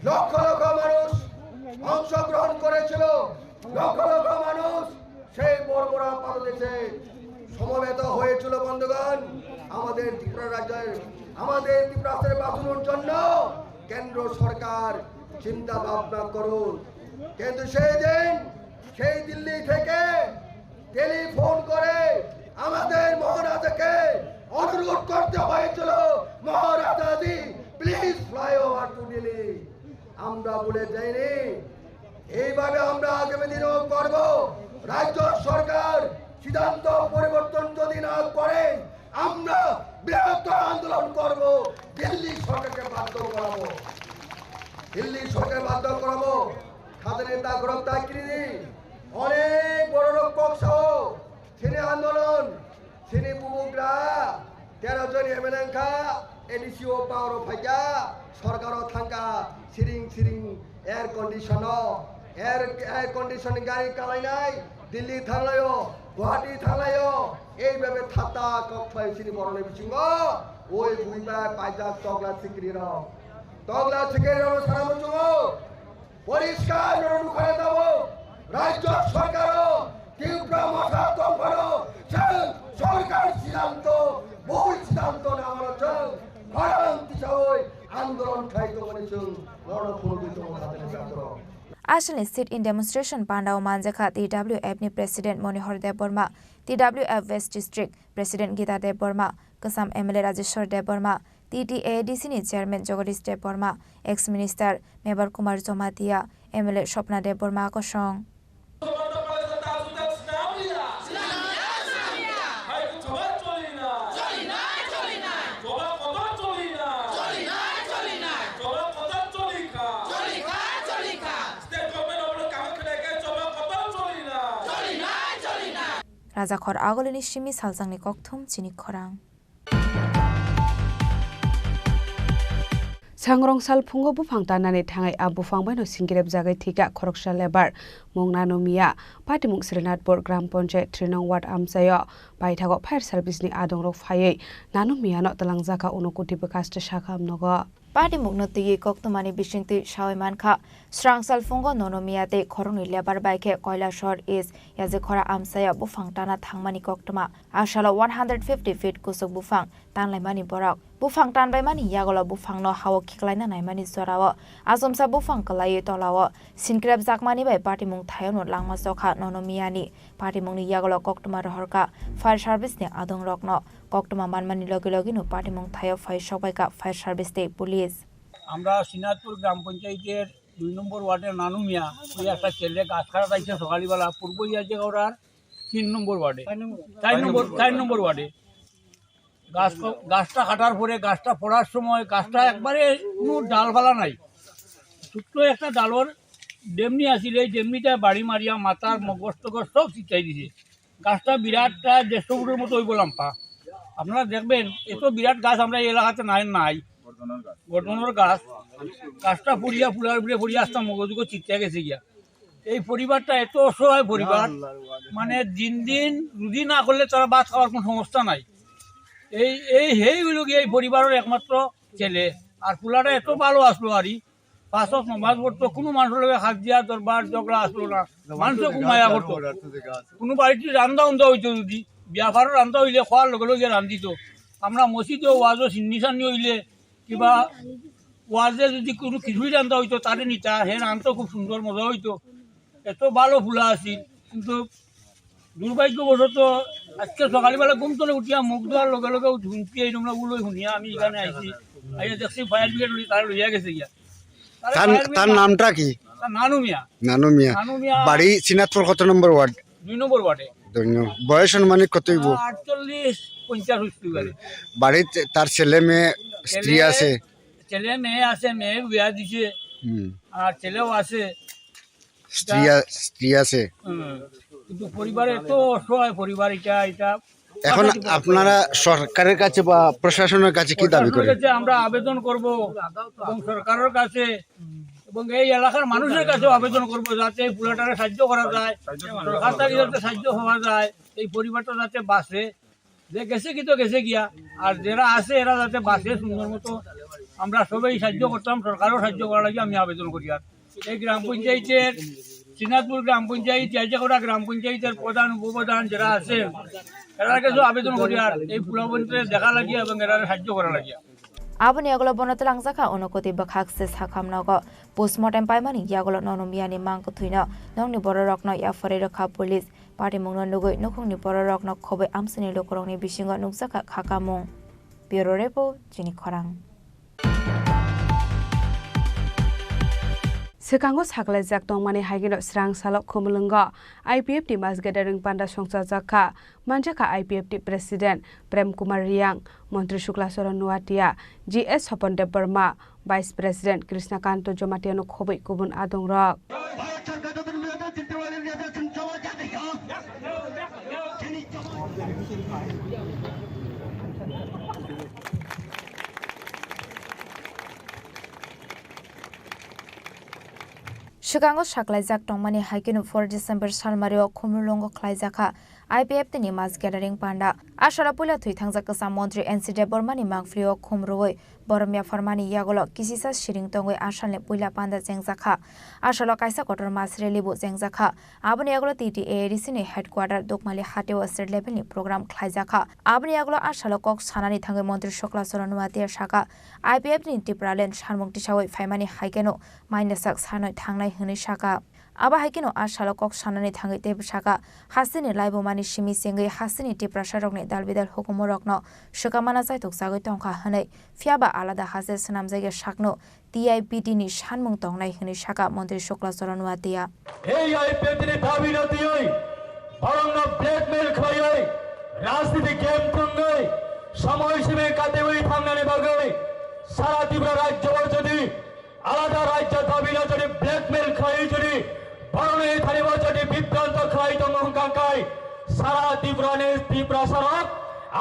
লক্ষ লক্ষ মানুষ অংশগ্রহণ করেছিল লক্ষ লক্ষ মানুষ সেই বর্বরা পাদদেশে সমবেত হয়েছিল বন্ধুগণ আমাদের ত্রিপুরা রাজ্যের আমাদের ত্রিপুরাতে বাঁচানোর জন্য কেন্দ্র সরকার চিন্তা ভাবনা করুন কিন্তু সেই দিন সেই দিল্লি থেকে টেলিফোন করে আমাদের মহারাজাকে অনুরোধ করতে হয়েছিল মহারাজাজি please fly over to Delhi আমরা বলে যাইনি এইভাবে আমরা আগামী দিনেও করব রাজ্য সরকার সিদ্ধান্ত পরিবর্তন যদি না করে আমরা বৃহত্তর আন্দোলন করব দিল্লি সরকারকে বাধ্য করাবো ছাত্র নেতা গ্রেপ্তার কৃতি অনেক বড় রক্ষক সহ সিনে আন্দোলন সিনে বুবুকরা 13 জন এমএলএখা এডিসিও পাওয়ার ফাইকা সরকারও থাকা সিরিং সিরিং এয়ার কন্ডিশন গাড়ি চালাইনাই দিল্লি থাকলায়ও গুয়াহাটি থাকলায়ও এইভাবে থাতা কক্ষায় সিনি বরণে বিচিঙ্গ ওই বুইবা পাইজা তগলা সিক্রির সারামচুঙ্গ পরিষ্কার নরু করে দেব রাজ্য সরকারও তীব্র মশা তম্পরও সরকার সিদ্ধান্ত বহু সিদ্ধান্ত নেওয়ার জন্য আন্দোলন খাইতে বলেছেন গণপ্রবিত ছাত্র Ashley sit in demonstration Pandao Manjaka TWF ni President Monihar Dev Burma, TWF West District President Gita Dev Burma, Kasam MLA Rajeshwar Dev Burma, TTADC ni Chairman Jagadish Dev Burma, Ex-Minister Mebar Kumar Jomatia, MLA Shopna Dev Burma Kosong. Rajakhor agolini shimi saljangni kokthum chini khorang. Sangrong sal phungo bufang tanani thangai a bufang baino singirep jagai thika khoroksa lebar mongna nomia patimung Srinatpur Gram Panchayat 3 nong ward amsayo baithago fire service ni adongrok phaiei nanomia no talangjaka unokoti bekaste shakham nogo Party Mugnoti Koktumani Bishinti Shawimanka, Strang Salfungo Nonomiate, Koroni Lebar Bike, Koila Short is Yazekora Amsaya Bufang Tana Tangmani Koktuma, Ashala 150 feet Kusuk Bufang, Tanlai Mani Borak, Bufang Tan by Mani Yagola Bufang no Hawa Kiklina Naimani Sorawa, Azumsa Bufang Kalai Tolawa, Sinkrab Zakmani by Party Mung Tayon Langma Soka Nonomiani, Party Muni Yagola Koktuma Horka, Fire Service ne Adong Rokno, Koktuma Manmani Logilogino, Party Mung Tayo Fire Shopaka, Fire Service Day Police. আমরা সিনাতপুর গ্রাম পঞ্চায়েতের 2 নম্বর ওয়ার্ডের নানুমিয়া ওই একটা ছেলে গাছ কাটা যাইছে সকালবেলা পূর্ব ইয়াজেগৌড়ার 3 নম্বর ওয়ার্ডে 4 নম্বর ওয়ার্ডে গাছটা কাটার পরে গাছটা পড়ার সময় গাছটা একবারে কোনো ডালপালা নাই ছোট্ট একটা ডালর ডেমনি আছিল এই ডেমনিটা বাড়ি মারিয়া মাথার মগজ টগজ সব ছিটাই দিছে গাছটা বিরাটটা 150 ফুটের মতো হইব লম্বা আপনারা দেখবেন এত বিরাট গাছ আমরা এই এলাকাতে নাই বর্ধমানের গাছটা পুড়িয়া ফুলার উপরে পুড়িয়া আসতাম মগজুকে চিৎকা গেছে গিয়া এই পরিবারটা এত অসহায় পরিবার মানে দিন দিন রুজি না করলে তারা ভাত খাওয়ার কোনো সমস্যা নাই এইগুলো গিয়ে এই পরিবারের একমাত্র ছেলে আর ফুলাটা এত ভালো আসলো আরই পাঁচক নমাজ পড়তো কোনো মানুষের লোক হাত দিয়া দরবার ঝগড়া আসলো না মানুষও খুব মায়া করতো কোনো বাড়িতে রান্দা উন্দা হইতো যদি বিয়া ভাড়া রান্দা হইলে খোয়ার লগে লগে রান্ধিত আমরা মসজিদে ওয়াজও সিন্নি সান্নি হইলে কিবা ওয়াজে যদি কোনো খিচুড়ি রান্না হইতো তারে নিতা হে রান্নাও খুব সুন্দর মজা হইতো এত ভালো ফুলা আছিল কিন্তু দুর্ভাগ্যবশত আজকে সকালবেলা ঘুম তোলে উঠিয়া মুখ ধোয়ার লগে লগে শুনছি এই রুমগুলো শুনিয়া আমি এখানে আইছি আইয়া দেখছি ফায়ার ব্রিগেড তারা লইয়া গেছে গিয়া তার নামটা কি নানুমিয়া বাড়ি সিনাতপুর কত নম্বর ওয়ার্ড 2 নম্বর ওয়ার্ডে বয়স অনুমানিক কত হইব 48-50 বাড়িতে তার ছেলে মেয়ে স্ত্রী আছে ছেলে মেয়ে আছে মেয়ে বিয়া দিছে আর ছেলেও আছে স্ত্রী আছে কিন্তু পরিবার এত অসহায় পরিবার এটা এখন আপনারা সরকারের কাছে বা প্রশাসনের কাছে কি দাবি করেন আমরা আবেদন করব এবং সরকারের কাছে এবং এই এলাকার মানুষের কাছেও আবেদন করব যাতে এই পুলাটারে সাহায্য করা যায় সরকার থেকে যাতে সাহায্য হওয়া যায় এই পরিবারটা যাতে বাঁচে যে গেছে কি তো গেছে গিয়া আর যারা আছে এরা যাতে বাঁচে সুন্দর মতো আমরা সবাই সাহায্য করতাম সরকারও সাহায্য করার লাগে আমি আবেদন করি আর এই গ্রাম পঞ্চায়েতের সিনাতপুর গ্রাম পঞ্চায়েত ইয়াজেগৌড়া গ্রাম পঞ্চায়েতের প্রধান উপপ্রধান যারা আছে এরার কাছেও আবেদন করি আর এই পুলাবনকে দেখা লাগিয়া এবং এরা সাহায্য করা লাগিয়া Aboni Yagolo Bonotalanzaka Onokoti Bakakse Sakamnago, Postmortem Paimani Yagolo Nonomiani Mankotuino, Noni Bororokno Yafareka Police, Party Mungonugo, Nokuni Bororokno Kobe Amsini Lokoroni Bishingo Nuksaka Kakamong. Bureau Report, Jenny Korang. Sekango saklaijak tongmani haigino srang salok khumlungo IPF ti mas gathering panda songsa jakha manjaka IPF ti president Prem Kumar Riang Mantri Shukla Saran Nuatia GS Sopandev Burma Vice President Krishnakanto Jomatiano khobai kubun adong rok Chicago saklaijak tongmani haikinu 4 December salmario khumulongo khlaijaka IPF tini mas gathering panda ashara pula thui thangjak sa mantri NC Burmani mangfrio khumroi bormya farmani yagolo kisisa shiring tongoi ashalne puila panda jengjaka ashalo kaisa kotor mas relibu jengjaka abani yagolo TTADC ni headquarter dokmali hateo state level ni program khlaijaka abani yagolo ashalo kok sanani thangai mantri Shukla Saran Nuatia shaka IPF ni tipralen sharmungti sawai faimani haikeno mainesak sanoi thangnai hini shaka aba haikino ashalo kok sanani thangai te shaka hasini laibo mani shimi sengai hasini tiprasharokni dalbidal hukumorokno shukamana jaitok sagoi tongkha hanai fiaba alada hase sanamjaiga shakno TIPT ni shanmung tongnai hini shaka mantri Shukla Saran Nuatia এই আইপিএফ নি দাবি না দিই বরং ব্ল্যাকমেল খাই রাজনীতি গেম থঙ্গই সময় সীমে কাটে ওই থাঙ্গানে বাগই সারা ত্রিপুরা রাজ্য যদি আলাদা রাজ্য দাবি না যদি ব্ল্যাকমেল খাই যদি বরং এই থানিব যদি বিভ্রান্ত খাই তো মহকাঙ্কাই সারা ত্রিপুরা সড়ক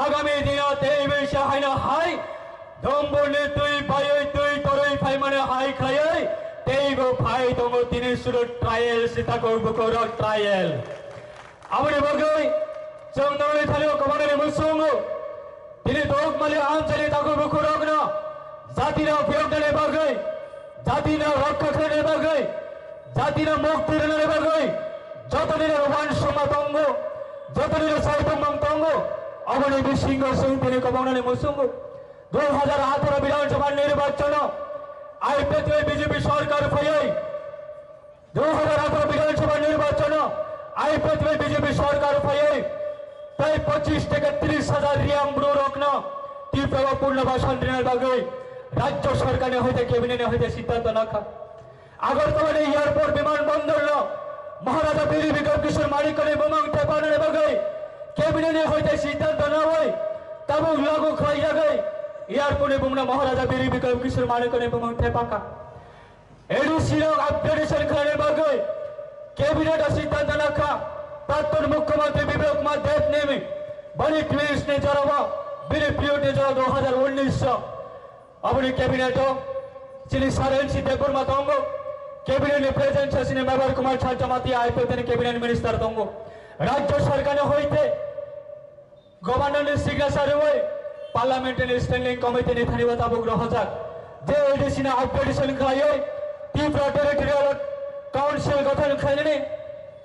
আগামী দিনতে এই বিষয় হয় না হাই দম্বনে তুই পাই তুই তোরই ফাই মানে হাই খাই তেইগো ফাই দঙ্গো তিনি শুরু ট্রায়াল সীতা করবো করো ট্রায়াল আমাদের বগৈ চন্দনে থালিও কমানের মুসুঙ্গো তিনি দোকমালি আঞ্চলিক তাকবো করগ্ন জাতিরা বিয়োগনে বগৈ জাতিরা রক্ষাখনে বগৈ জাতিরা মুক্তির নে বগৈ যতদিন রোমান সমাতঙ্গ যতদিন সাইতঙ্গম তঙ্গ অবনি বিসিংহ সিং তিনি কমানের মুসুঙ্গো 2018 বিধানসভা নির্বাচন IPF বিজেপি সরকার ফয়াই 2018 বিধানসভা নির্বাচন IPF বিজেপি সরকার ফয়াই প্রায় 25 থেকে 30,000 রিয়াম্বুর রত্ন তীব্র পুনর্বাসন ঋণের বাগৈ রাজ্য সরকারে হইতে ক্যাবিনেটে হইতে সিদ্ধান্ত রাখা আগরতলা এয়ারপোর্ট বিমানবন্দর মহারাজা বীর বিক্রম কিশোর মানিকনে বোমাং টেপানের বাগৈ ক্যাবিনেটে হইতে সিদ্ধান্ত না হয় তবু লাগু খাই জায়গায় এয়ারপোর্টে বুমনা মহারাজা বীর বিক্রম কিশোর মানিকনে বোমাং টেপাকা এডিসি আপগ্রেডেশন খানের বাগৈ ক্যাবিনেট সিদ্ধান্ত রাখা প্রাক্তন মুখ্যমন্ত্রী বিপ্লব কুমার দেব নেমে বনি ক্লিস ने जरावा बिरे पिरियड ने जरा 2019 अपने कैबिनेट श्री सारेन सी देवबर्मा तंगो कैबिनेट ने प्रेजेंट सेशन में मेंबर कुमार छाजमाती IPF ने कैबिनेट मिनिस्टर तंगो राज्य सरकार होइते गवर्नर ने सिग्नेचर होय पार्लियामेंट ने स्टैंडिंग कमिटी ने थानी बताबो रहजाक जे एडिसी ने अपग्रेडेशन खायो त्रिपुरा टेरिटोरियल काउंसिल गठन खाइने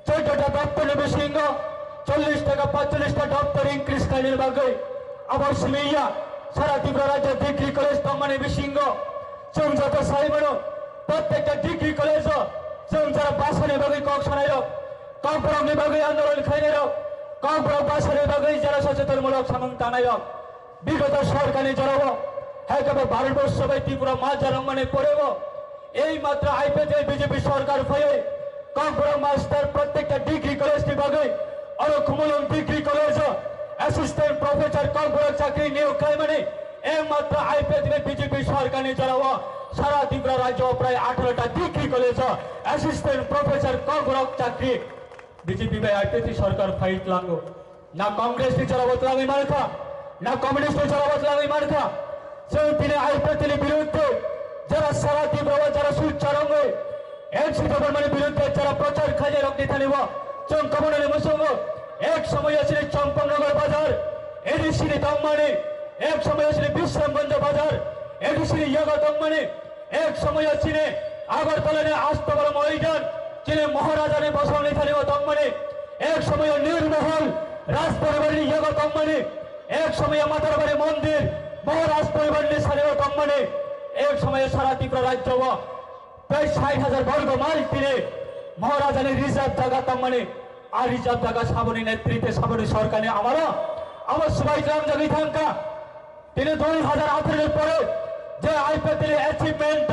14টা দপ্তর বিশিঙ্গ 40 টাকা 45টা দপ্তর ইনক্রিজ খাইনের বাগৈ আবার সিমিয়া সারা ত্রিপুরা রাজ্য ডিগ্রি কলেজ তমানে বিশিঙ্গ চৌজাত সাইমনো প্রত্যেকটা ডিগ্রি কলেজ চৌজারা বাসনে বাগৈ কক শোনাইল কংপ্রমনি বাগৈ আন্দোলন খাইনের কংপ্রম বাসনে বাগৈ যারা সচেতনমূলক সামং টানাইল বিগত সরকারি জড়াব একেবারে ভারতবর্ষ বাই ত্রিপুরা মা জারঙ্গনে পড়েব এই মাত্র IPF বিজেপি সরকার হয়ে কংপ্রম মাস্টার প্রত্যেকটা ডিগ্রি কলেজ বাগৈ আর কুমলম ডিগ্রি কলেজ অ্যাসিস্ট্যান্ট প্রফেসর কংপ্রম চাকরি নিয়োগ খাই মানে এই মাত্র IPF বিজেপি সরকারি জড়াব সারা ত্রিপুরা রাজ্য প্রায় 18টা ডিগ্রি কলেজ অ্যাসিস্ট্যান্ট প্রফেসর কংপ্রম চাকরি বিজেপি বাই IPF সরকার ফাইট লাঙ্গো না কংগ্রেস নি জড়াবত লাগি মার্কা না কমিউনিস্ট নি জড়াবত লাগি মার্কা সেই দিনে IPF বিরুদ্ধে যারা সারা ত্রিপুরা যারা সুচারঙ্গ এনসি গভর্নমেন্টের বিরুদ্ধে যারা প্রচার খাজে রক্তি থানিব চমকমনের মুসঙ্গ এক সময় আছে চম্পকনগর বাজার এডিসি দমমানে এক সময় আছে বিশ্রামগঞ্জ বাজার এডিসি ইয়গা দমমানে এক সময় আছে আগরতলা আস্তবল ময়দান চিনে মহারাজানে বসানি থানিব দমমানে এক সময় নীলমহল রাজপরিবারের ইয়গা দমমানে এক সময় মাতারবাড়ি মন্দির মহারাজ পরিবারের থানিব দমমানে এক সময় সারা ত্রিপুরা রাজ্য প্রায় 60,000 বর্গ মাইল তীরে মহারাজানের রিজার্ভ জায়গা তমানে আর রিজার্ভ জায়গা সাবনী নেতৃত্বে সাবনী সরকারে আমার সবাই গ্রাম জায়গা থাকা তিনি 2018 পরে যে IPF অ্যাচিভমেন্ট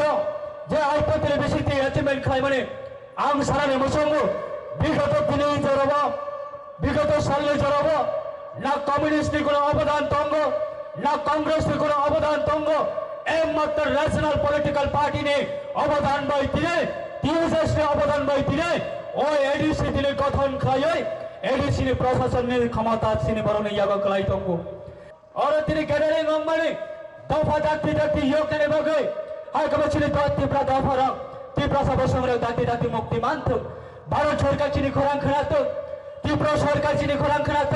যে আইপত্রে বেশি অ্যাচিভমেন্ট খাই মানে আং সারানি মসঙ্গ বিগত দিনে জড়াব বিগত সালে জড়াব না কমিউনিস্টের কোনো অবদান তঙ্গ না কংগ্রেসের কোনো অবদান তঙ্গ একমাত্র ন্যাশনাল পলিটিক্যাল পার্টি ने অবদান বাই দিনে টিএসএস ने অবদান বাই দিনে ও এডিসি দিনে গঠন খায় এডিসি ने প্রশাসনের ক্ষমতা সিনে বরণে ইয়াগো কলাই তঙ্গ और তিনি গ্যাদারিং অম্মানি দফা দাতি দাতি ইয়োকেনে বগে হাই কমিশনে দাতি প্রা দফা রাখ ত্রিপুরা সবসময় দাতি দাতি মুক্তি মানত ভারত সরকার চিনি খরাং খানাত ত্রিপুরা সরকার চিনি খরাং খানাত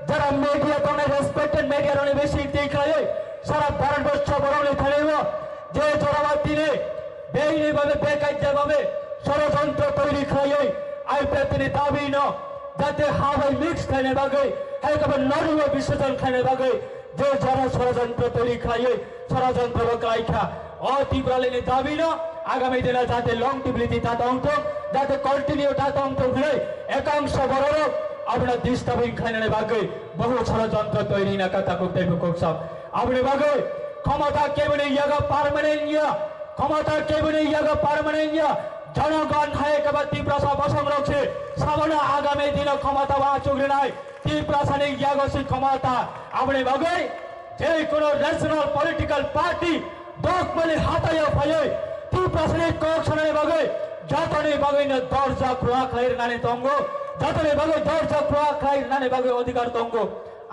যারা মিডিয়া কোনে রেসপেক্টেড মিডিয়া রনে বেশি দেখায় সারা ভারতবর্ষ বরণে থাকব যে জড়াবাদ দিনে বেআইনিভাবে বেকায়দাভাবে ষড়যন্ত্র তৈরি খায় আইপিএফ দাবি ন যাতে হাওয়াই মিক্স খানে বাগে একেবারে নরুয়া বিসর্জন খানে বাগে যে যারা ষড়যন্ত্র তৈরি খায় ষড়যন্ত্র বাগাইখা ও ত্রিপুরালেনে দাবি ন আগামী দিনে যাতে লংটিবিলিটি তা অংশ যাতে কন্টিনিউ তা অংশ হলে একাংশ বড় আপনার ডিস্টার্বিং খানে বাগে বহু ষড়যন্ত্র তৈরি না কথা করতে সব আপনি বাগে ক্ষমতা কেবল ইয়াগা পার্মানেন্ট ইয়া ক্ষমতা কেবল ইয়াগা পার্মানেন্ট ইয়া জনগণ হায় কেবল ত্রিপুরা সংরক্ষে সামনে আগামী দিনে ক্ষমতা বা চুগড়ে নাই ত্রিপুরা সানে ইয়াগসি ক্ষমতা আপনি বাগে যে কোনো ন্যাশনাল পলিটিক্যাল পার্টি দোক মানে হাতায় ফায়ে ত্রিপুরা সানে কয়েকশনের বাগে যতনে বাগে না দরজা খোয়া খাইর নানে তঙ্গ যতনে বাগে দরজা খোয়া খাইর নানে বাগে অধিকার তঙ্গ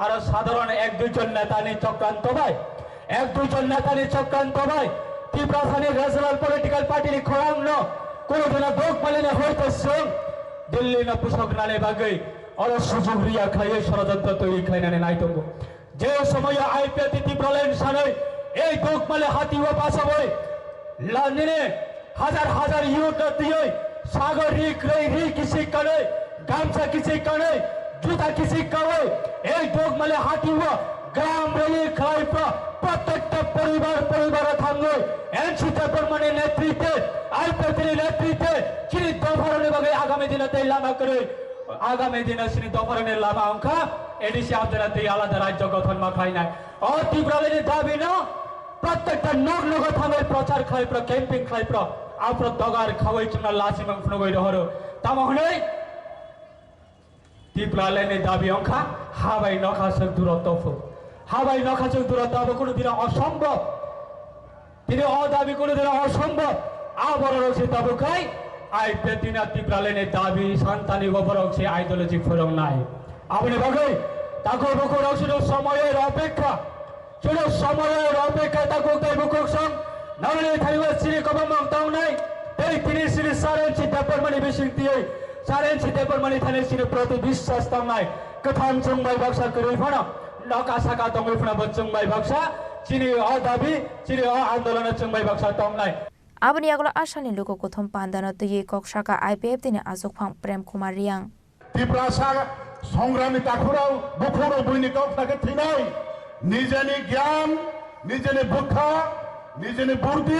আর সাধারণ এক দুইজন নেতা নিয়ে চক্রান্ত ভাই এক দুইজন নেতা নিয়ে চক্রান্ত ভাই ত্রিপুরা সানে ন্যাশনাল পলিটিক্যাল পার্টির খোরাং ন কোনোদিন দোক মানে না হইতেছে দিল্লি না পুষক নানে বাগে আর সুযোগ রিয়া খাইয়ে ষড়যন্ত্র তৈরি খাই নানে নাই তঙ্গ যে সময় আইপিএফ ত্রিপুরালেন সানে এই দোক মানে হাতি ও পাশাবই লন্ডনে হাজার হাজার ইউনিট দিয়ে সাগর রিক রি কিসি করে গামছা কিসি করে জুতা কিসি করে এই দোক মানে হাতি ও গ্রাম রেলি খাই প্রত্যেকটা পরিবার থাকবে এনসি মানে নেতৃত্বে আইপিএফ নেতৃত্বে চিনি দফারণে বাগে আগামী দিনে তেল লামা করে আগামী দিনে চিনি দফারণের লামা অঙ্কা এডিসি আপনারা তেই আলাদা রাজ্য গঠন মা খাই নাই ও ত্রিপুরালের দাবি না প্রত্যেকটা নগ থামের প্রচার খাই ক্যাম্পিং খাই আপনার দগার খাওয়াই চুনা লাসি মাংস নগই রহর তামহনে ত্রিপুরালের দাবি অঙ্কা হাবাই নখাসক দূরত্ব হাবাই নখাসক দূরত্ব কোনোদিন অসম্ভব তিনি অদাবি কোনোদিন অসম্ভব আবার রয়েছে তবে খাই আই পেতিনা ত্রিপুরালের দাবি সন্তানি গোবর সে আইডিওলজি ফরম নাই আপনি বাগে তাকে বকর রয়েছিল সময়ের অপেক্ষা ছিল সময়ের অপেক্ষা তাকে বুকক সং নামলে থাইবা সিরি কবমং তাও নাই এই তিনি সিরি সারেন্সি দেপর মানি বেশি দিয়ে সারেন্সি দেপর মানি থানে সিরি প্রতি বিশ্বাস তাও নাই কথান চুংবাই বাক্সা করে ফনা নকা সাকা তঙ্গই ফনা বচুংবাই বাক্সা চিনি দাবি চিনি আন্দোলন চুংবাই বাক্সা তাও নাই aboni aglo ashani luko kothom pandana tuye kok shaka IPF dine azokphang prem kumar riang Tripura সংগ্রামী তাকুরাও বুকুরো বৈনিকাও থাকে থিনাই নিজেনি জ্ঞান নিজেনি বুদ্ধা নিজেনি বুদ্ধি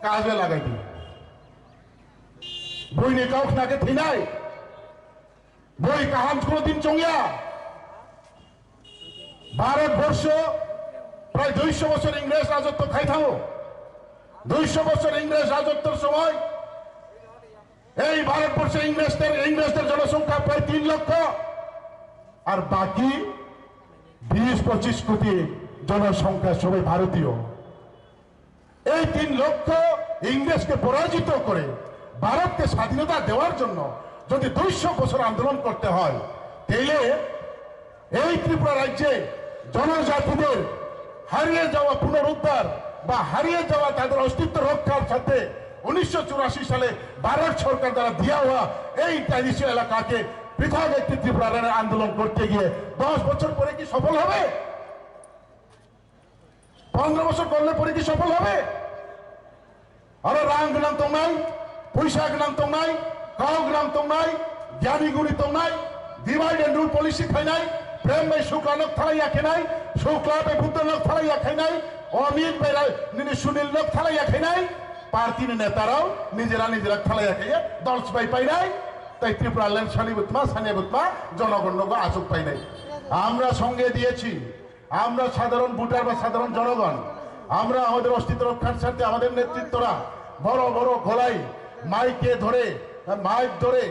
কাজে লাগাই দি বৈনিকাও থাকে থিনাই বই কাহান কোনদিন চঙ্গিয়া ভারতবর্ষ প্রায় 200 বছর ইংরেজ রাজত্ব খাইথাও 200 বছর ইংরেজ রাজত্বের সময় এই ভারতবর্ষে ইংরেজদের জনসংখ্যা প্রায় 3 লক্ষ আর বাকি 20-25 কোটি জনসংখ্যা সবাই ভারতীয় এই 3 লক্ষ ইংরেজকে পরাজিত করে ভারতকে স্বাধীনতা দেওয়ার জন্য যদি 200 বছর আন্দোলন করতে হয় তাহলে এই ত্রিপুরা রাজ্যে জনজাতিদের হারিয়ে যাওয়া পুনরুদ্ধার বা হারিয়ে যাওয়া তাদের অস্তিত্ব রক্ষার সাথে 1984 সালে ভারত সরকার দ্বারা দেওয়া হওয়া এই ট্রাডিশনাল এলাকাকে পৃথক একটি ত্রিপুরার আন্দোলন করতে গিয়ে 10 বছর পরে কি সফল হবে 15 বছর করলে পরে কি সফল হবে আর রাং গ্রাম তো নাই পয়সা গ্রাম তো নাই কাউ গ্রাম তো নাই জ্ঞানী গুণী তো নাই ডিভাইড এন্ড রুল পলিসি খাই নাই প্রেম ভাই শুক্লানক থালাইয়া খাই নাই শুক্লাবে বুদ্ধনক থালাইয়া খাই নাই অমিত ভাই সুনীল লোক থালাইয়া খাই নাই পার্টি নেতারাও নিজেরা থালাইয়া খাইয়া 10 পাই নাই তাই ত্রিপুরা ল্যান্ড সানিবুতমা জনগণকে আচুক পাই নাই আমরা সঙ্গে দিয়েছি আমরা সাধারণ ভোটার বা সাধারণ জনগণ আমরা আমাদের অস্তিত্ব রক্ষার স্বার্থে আমাদের নেতৃত্বরা বড় বড় গলায় মাইক ধরে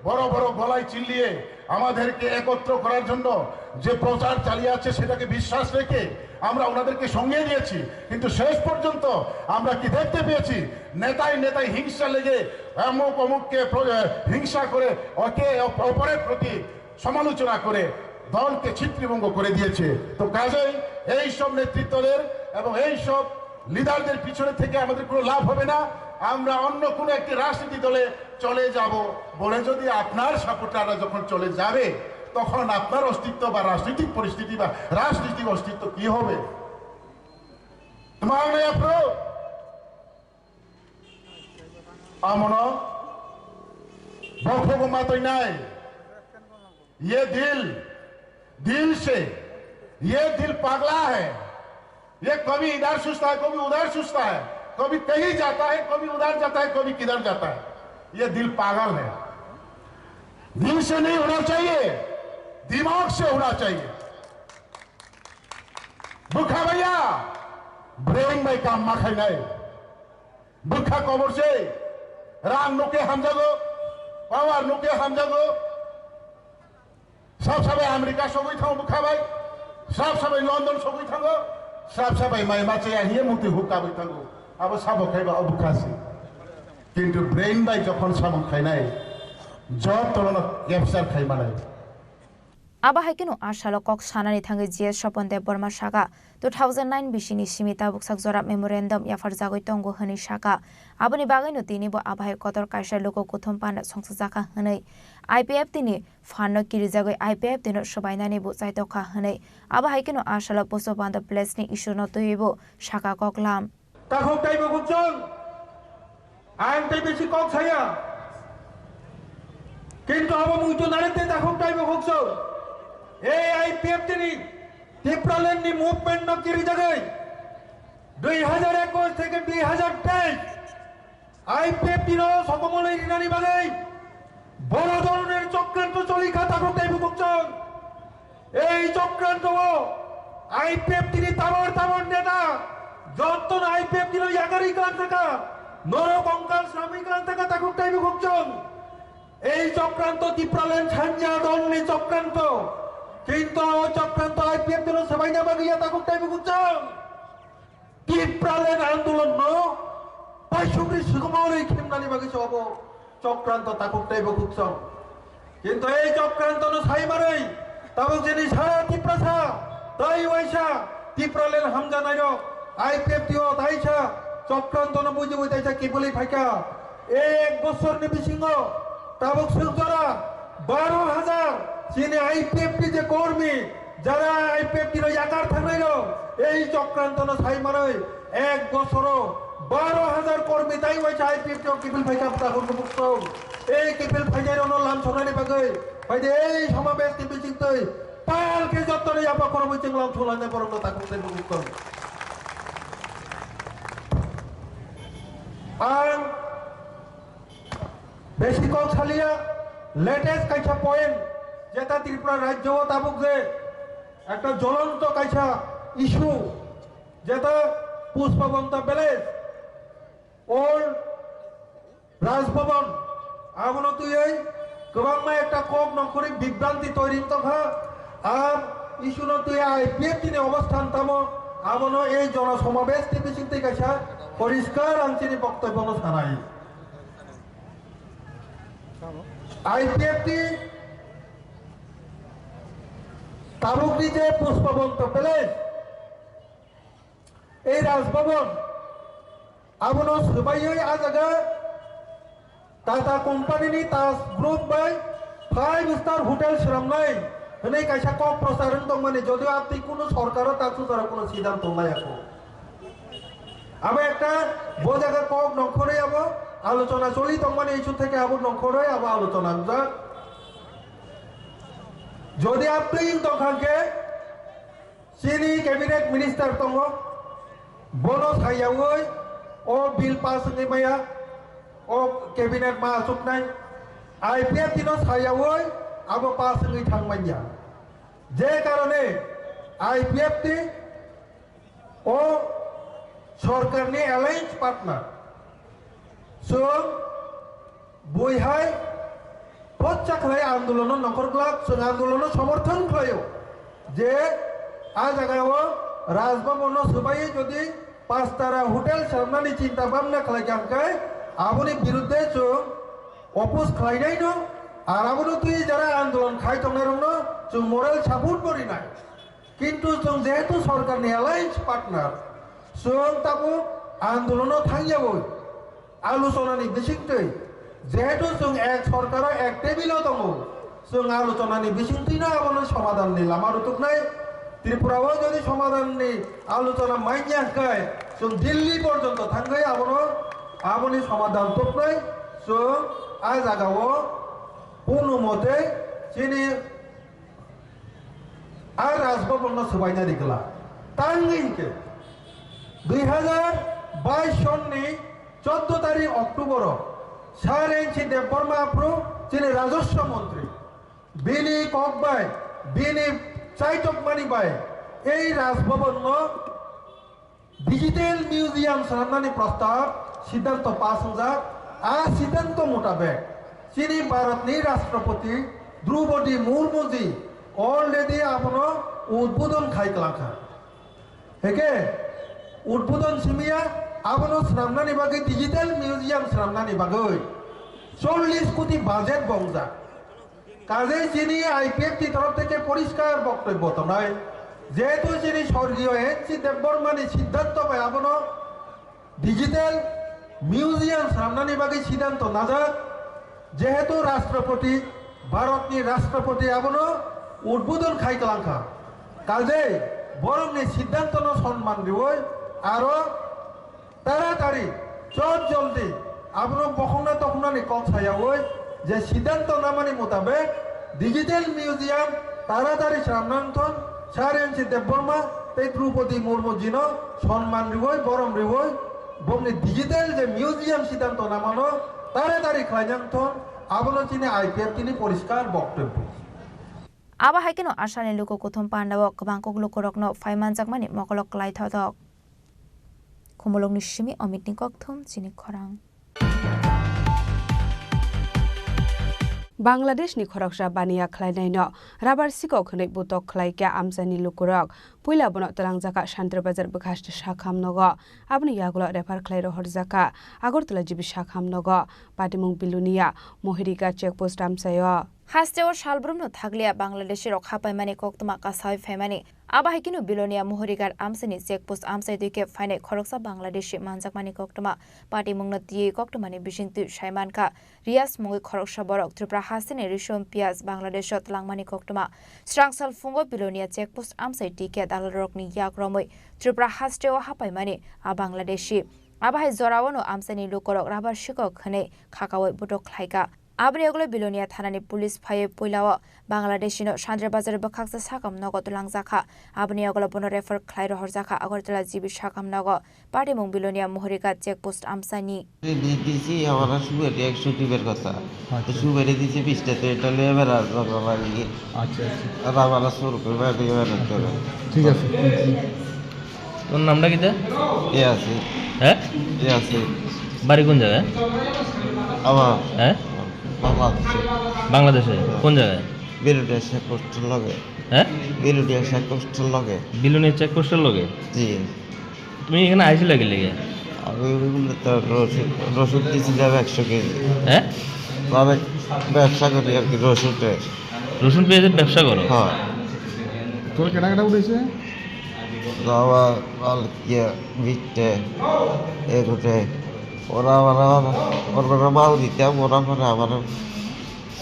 বড় বড় গলায় চিল্লিয়ে আমাদেরকে একত্র করার জন্য যে প্রচার চালিয়ে আছে সেটাকে বিশ্বাস রেখে আমরা ওনাদেরকে সঙ্গে নিয়েছি, কিন্তু শেষ পর্যন্ত আমরা কি দেখতে পেয়েছি? নেতায় হিংসা লেগে অমুককে হিংসা করে অপরের প্রতি সমালোচনা করে দলকে ছিন্নভিন্ন করে দিয়েছে। তো কাজেই এই সব নেতৃত্বদের এবং এই সব লিডারদের পিছনে থেকে আমাদের কোনো লাভ হবে না। আমরা অন্য কোনো একটি রাজনীতি দলে চলে যাব বলে যদি আপনার সাপোর্টাররা যখন চলে যাবে তখন আপনার অস্তিত্ব বা রাজনৈতিক পরিস্থিতি বা রাজনৈতিক অস্তিত্ব কি হবে? তোমার নেই আপনি আমন বক্তব্য তো নাই। ये दिल से ये दिल पागला है। ये कभी इधर सुस्ता है, कभी उधर सुस्ता है, कभी कहीं जाता है, कभी उधर जाता है, कभी किधर जाता है। ये दिल पागल है। दिल से नहीं होना चाहिए, दिमाग से होना चाहिए। बुखा भैया ब्रेन में काम माखाई नहीं बुखा कबर से राम नुके हम जागो पावर नुके हम जागो सब আমেরিকা সবই থাকো বুখা ভাই সব লন্ডন সবই থাকো সব মাই মাছে আহিয়ে মুতি হুকাবই থাকো আবার সাব খাইবা অবুখাসি কিন্তু ব্রেন বাই যখন সাম খাই নাই জব তরন ক্যাপচার খাই মানে Abahakino Ashalo Kok Shanani Tangi GS Shopon de Burma Shaka 2009 Bishini Shimita Buksak Zora Memorandum Yafarzago Tongo Hani Shaka Abani Bagano Tini Bo Abhay Kotor Kaisha Loko Kutumpan Songsaka Hane IPF Tini Fano Kirizago IPF Dino Shobainani Bu Saitoka Hane Abahakino Ashalo Poso Banda Plesni issue not to Ibo Shaka Kok Lam Tahok Taibo Kukson I'm Taibisi Kok Saya Kinto Abo Mutu Narete Tahok Taibo Kukson AIPF তিনি টিপ্রালেননি মুভমেন্ট নকিরি জায়গায় 2021 থেকে 2023 আইপিএফ দিনো সকমলৈ রিনানি বাগাই বড় ধরনের চক্রান্ত চলিখা থাকুক তাই বুকচন এই চক্রান্ত আইপিএফ তিনি তাবর নেতা যতন আইপিএফ দিনো ইয়াগারি কান থাকা নর কঙ্কাল শ্রমিক কান থাকা থাকুক তাই বুকচন এই চক্রান্ত টিপ্রালেন ছাঞ্জা দলনি চক্রান্ত কিন্তু চক্রান্ত আইপিএফ দিল সবাই না বাগিয়া তাকুক টাইপ গুচ্ছন টিপ্রালেন আন্দোলন ন পাইশুগ্রি সুগমরে খেমনানি বাগিছ হবো চক্রান্ত তাকুক টাইপ গুচ্ছন কিন্তু এই চক্রান্ত ন সাই মারই তাবক জেনি সারা টিপ্রাসা তাই ওইসা টিপ্রালেন হামজা নাইর আইপিএফ দিও তাইসা চক্রান্ত ন বুঝি বুঝাইছা কি বলি ফাইকা এক বছর নি বিসিংহ তাবক সুজরা 12,000 চীনে আইপিএফ যে কর্মী যারা আইপিএফ দিল একার থাকলেন এই চক্রান্ত না ছাই মারই এক বছর 12,000 কর্মী তাই হয়েছে আইপিএফ কিপিল ভাইকা তাহলে মুক্ত এই কিপিল ভাইজার লাম ছড়ানি বাগৈ ভাইদে এই সমাবেশ টিপি চিন্তাই পালকে যত্তরে আপা করবই চিংলাম ছড়ানি পরম তাকুতে মুক্ত আর বেশি কম ছালিয়া লেটেস্ট কাইছা পয়েন্ট যেটা ত্রিপুরা রাজ্য তাবুক যে একটা জ্বলন্ত কাইছা ইস্যু যেটা পুষ্পবন্ত প্যালেস ওল্ড রাজভবন আমন তুই এই গোবাংমা একটা কক নকরি বিভ্রান্তি তৈরি তথা আর ইস্যু তুই আইপিএফ তিনি অবস্থান তামো আমন এই জনসমাবেশ টিপি চিন্তি কাইছা পরিষ্কার আনচিনি বক্তব্য ছাড়াই আইপিএফটি তাবুকটি যে পুষ্পবন্ত প্যালেস এই রাজভবন আমন সবাই আজ আগে টাটা কোম্পানি তাজ গ্রুপ বাই 5 স্টার হোটেল শ্রমনাই হনে কাইসা কক প্রসারণ দং মানে যদিও আপনি কোনো সরকারও তার সুতরাং কোনো সিদ্ধান্ত নাই এখন আমি একটা বোঝাকে কক নখরে যাব আলোচনা চলি দং মানে ইস্যু থেকে আবার নখরে আবার আলোচনা যাক যদি আপনি তখনকে চিনি ক্যাবিনেট মিনিস্টার দङ বনো সাইয়াওই ও বিল পাস নিমায়া ও ক্যাবিনেট মা আসুকনাই আইপিএফ দিনো সাইয়াওই আবো পাস নি থাংমাইয়া যে কারণে আইপিএফ টি ও সরকারনি অ্যালায়েন্স পার্টনার जों बयहाय पच्चा खालाय आंदोलन नखरग्लाक जों आंदोलन समर्थन खालायो जे आ जायगायाव राजभवन सबाई যদি पाँचतारा होटेल सामनानि चिंता भावना खालायखांखाय आबोनि बिरुद्धे जों अपोज खालायनाय दं আর আবনো তুই যারা আন্দোলন খাই তংনারনো जों मोरेल सापर्ट करिनाय किन्तु जों जेहेतु सरकारनि एलायन्स पार्टनार जों ताबो आन्दोलनाव थांजाबो आलोचनानि बिथिंथै जेहेतु जों एक सरकाराव एक टेबिलाव दङ जों आलोचनानि बिथिंथैनो आबोनो समाधाननि लामा रुथुबनाय त्रिपुराव যদি समाधाननि आलोचना माइजाखाय जों दिल्ली पर्यन्त थांगाय आबोनि समाधान थुबनाय जों आ जागाव কোনো মতে যিনি আর রাজভবন সবাইনা দিগলা তাঙ্গিনকে 2022 সননি 14 তারিখ অক্টোবর সারেনছি দেববর্মা আপ্রু যিনি রাজস্ব মন্ত্রী বিনি ককবাই বিনি চাইটকমানি বাই এই রাজভবন ডিজিটাল মিউজিয়াম সামনানি প্রস্তাব সিদ্ধান্ত পাস হওয়া আ সিদ্ধান্ত মোতাবেক चीनी भारतनि राष्ट्रपति द्रौपदी मुर्मुजी अलरेडी आपनो उद्बोधन खायखलाखा हेके उद्बोधन सिमिया आपनो स्रामनानि बागै डिजिटल मिउजियाम स्रामनानि बागै 40 कोटी बाजेट बंजा काजे चीनी आईपीएफ की तरफ থেকে পরিষ্কার বক্তব্য তো নয় যেহেতু চীনি স্বর্গীয় এনসি দেববর্মানি সিদ্ধান্ত পায় আপনো ডিজিটাল মিউজিয়াম স্রামনানি বাগै সিদ্ধান্ত না যাক যেহেতু রাষ্ট্রপতি ভারতনি রাষ্ট্রপতি আবনো উদ্বোধন খাইকলাংখা কাজে বরংনি সিদ্ধান্ত ন সম্মান দিবই আর তাড়াতাড়ি জলদি আবনো বখনা তখনানি কনসায়াবই যে সিদ্ধান্ত নামানি মোতাবেক ডিজিটাল মিউজিয়াম তাড়াতাড়ি সামনান্তন সারেনসি দেববর্মা তে দ্রৌপদী মুর্মুজিন সম্মান দিবই বরং দিবই বংনি ডিজিটাল যে মিউজিয়াম সিদ্ধান্ত নামানো তাড়াতাড়ি খাইজাংথন আবনো চিনে আইপিএফ তিনি পরিষ্কার বক্তব্য আবা হাইকেনো আশানি লোক কোথম পান্ডাও কবাংকক লোকরকনো ফাইমান জাকমানি মকলক লাইথাদক খুমলং নিশিমি অমিতনি ককথম চিনি খরাং बांग्लादेशनि खरकसा बानिया खलायनायनो राबार सिकक हनै बुतक खलायका आमसानि लुकुरक पुइला बन तलांजाका शान्त्र बाजार बखास्ट शाखामनग आबनि यागुल रेफार खलायरो हरजाका आगरतला जिबि शाखामनग पाटिमुं बिलुनिया मोहिरिका चेकपोस्ट आमसायो हास्टेव सालब्रुमनो थागलिया बांग्लादेशेर रखा पाइमानि कक्तमा कासाय फाइमानि आबाहाइकिनु बिलोनिया मोहरिगार आमसानि चेकपोस्ट आमसाय दुइके फाइने खरकसा बांग्लादेशि मानजाकमानि कक्तमा पार्टी मुंगनो तिये कक्तमानि बिसिंतु साइमानका रियास मुंगै खरकसा बरक त्रिपुरा हासिनि रिसम पियाज बांग्लादेशत लांमानि कक्तमा स्रांसाल फुंगो बिलोनिया चेकपोस्ट आमसाय टिके दालरकनि याग्रमै त्रिपुरा हास्टेव हापाइमानि आ बांग्लादेशि आबाहाइ जरावनो आमसानि लोकरक राबार सिकक हनै खाकावै बुटक खायका आबनि अगले बिलोनिया थानानि पुलिस फाये पुइलाव बांग्लादेशिनो शान्त्र बाजार बखाक्सा साकाम नगद लांजाखा आबनि अगले बन रेफर खलायरो हरजाखा अगरतला जिबि साकाम नग पार्टी मुं बिलोनिया मोहरिका चेकपोस्ट आमसानि দিছি আমরা সুবেরে 100 টিপের কথা তো সুবেরে দিছি 20 টা তো এটা লেবার আর বাবা গিয়ে আচ্ছা আর আমরা 100 রুপে বাইরে বেরোতে হবে ঠিক আছে তোর নামটা কিটা এ আছে হ্যাঁ এ আছে বাড়ি কোন জায়গায় আমার হ্যাঁ বাংলাদেশে কোন জায়গায় বিলুনিয়া চেকপোস্টের লগে হ্যাঁ বিলুনিয়া চেকপোস্টের লগে বিলুনিয়া চেকপোস্টের লগে জি তুমি এখানে আইছি লাগে লেগে আমি ওইগুলো তো রসুন দিয়েছিলাম 100 কেজি হ্যাঁ আমি ব্যবসা করি আর কি রসুন পেঁয়াজের ব্যবসা করো হ্যাঁ তোর কেনাকাটা উঠেছে রাওয়া আলকিয়া বিটে এগুটে ওরা মাল দিতাম ওরা পরে আমার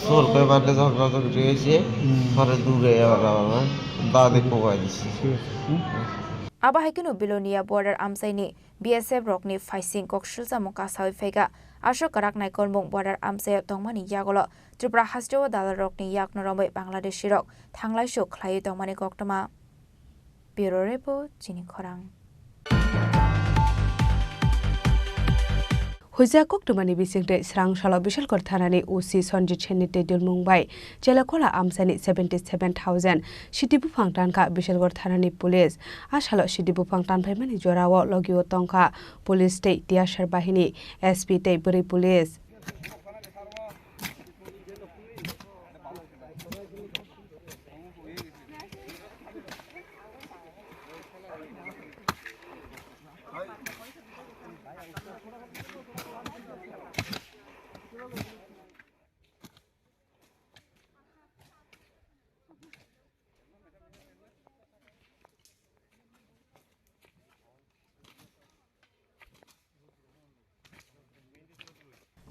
সোর করে মারলে ঝগড়াঝগড়ি হয়েছে পরে দূরে আমার দাদি কোবাই দিচ্ছে आबाहाइकिनु बिलोनिया बॉर्डर आमसाइनि बीएसएफ रकनि फाइसिंग कक्सुलजा मुकासावै फेगा आशो कराक नाइकरमुं बॉर्डर आमसाय तंगमानि यागलो त्रिपुरा हास्टेव दालाल रकनि याकनरमै बांग्लादेशी रक थांलायसो खलायै तंगमानि कक्तमा ब्यूरो रिपोर्ट चिनि खरां Huja Koktumani Bisingde Srang Shala Bishalkor Thanani OC Sonjit Chenni Tedil Mumbai Jelakola Amsani 77,000 Shitibu Pangtanka Bishalkor Thanani Police Ashalo Shitibu Pangtan Phaimani Jorawo Logio Tongka Police State Tiashar Bahini SP Te Buri Police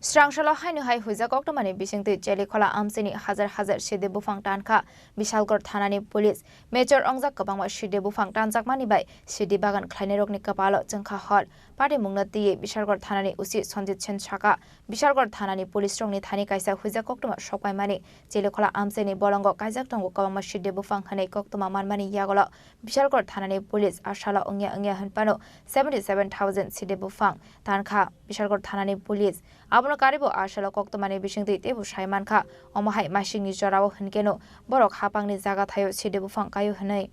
Strangshalo hainu hai huja koktomani bisingti Jelikola Amsini Hazar Shide Bufang Tanka Bishalgor Thanani Police Major Ongjak Kabangwa Shide Bufang Tanjakmani bai Shide Bagan Kleinerok ni Kapalo Jengkha Hot Party Mungnati Bishalgor Thanani Usi Sonjit Chen Chaka Bishalgor Thanani Police Strong ni Thani Kaisa huja koktoma Shopai Mani Jelikola Amsini Bolongo Kaijak Tongo Kabangwa Shide Bufang Hane Koktoma Manmani Yagolo Bishalgor Thanani Police Ashala Ongya Hanpano 77,000 Shide Bufang Tanka Bishalgor Thanani Police Abono karibo ashala koktomani bisingti tebu shaimanka omahai mashingni jorawo hinkeno borok hapangni jaga thayo sidebu fangkayo hinai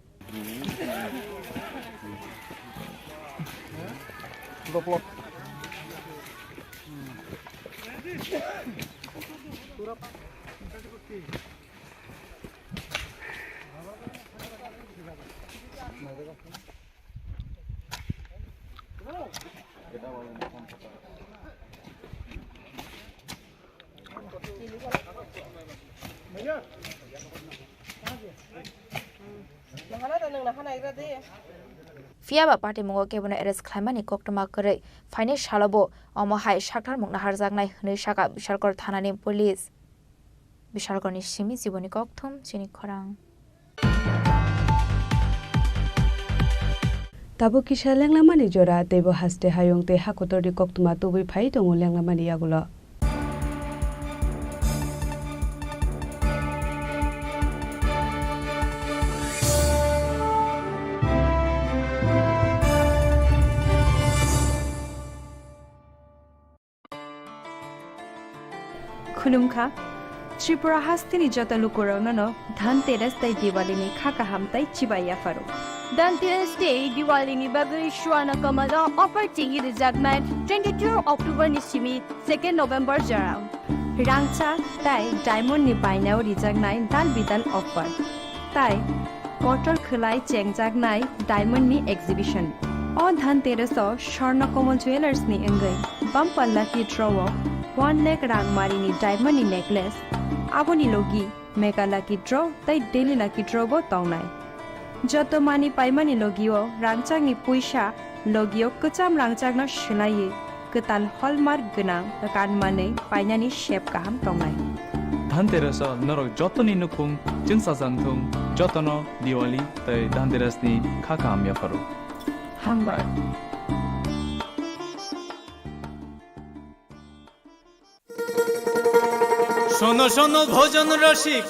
Fiaba party mungo kebona eres khlaimani koktoma kore faine shalabo omahai shaktar mungna harjaknai hne shaka Bishalkor Thanani Police Bishalkorni simi jiboni kokthum chini khorang Tabo kisha lenglamani jora tebo haste hayong te hakotori koktoma tobui phai tongo lenglamani yagulo Khulumkha Tripura hastini jota lukurano Dhanteras tai Diwali ni khaka hamtai chibaya faro Dhanteras Day Diwali ni bagai shwana kamala offer tingi rijagman 22 October ni simi 2 November jara Rangcha tai diamond ni bainao rijagnai dal bidan offer tai Kotor khulai chengjagnai diamond ni exhibition O Dhanteras o Sharna Komal Jewelers ni engai bumper lucky draw 1 lakh rang marini diamond ni necklace aboni logi mega lucky draw tai daily lucky draw bo tongnai joto mani paimani logio rangchang ni puisa logio kucham rangchang na shilai ketan hallmark gunang kan mane painani shape kaham tongnai Dhanteras norok jotoni nukung jingsa jangthung jotono Diwali tai Dhanteras ni khaka amya faro hambai শোনো শোনো ভোজন রসিক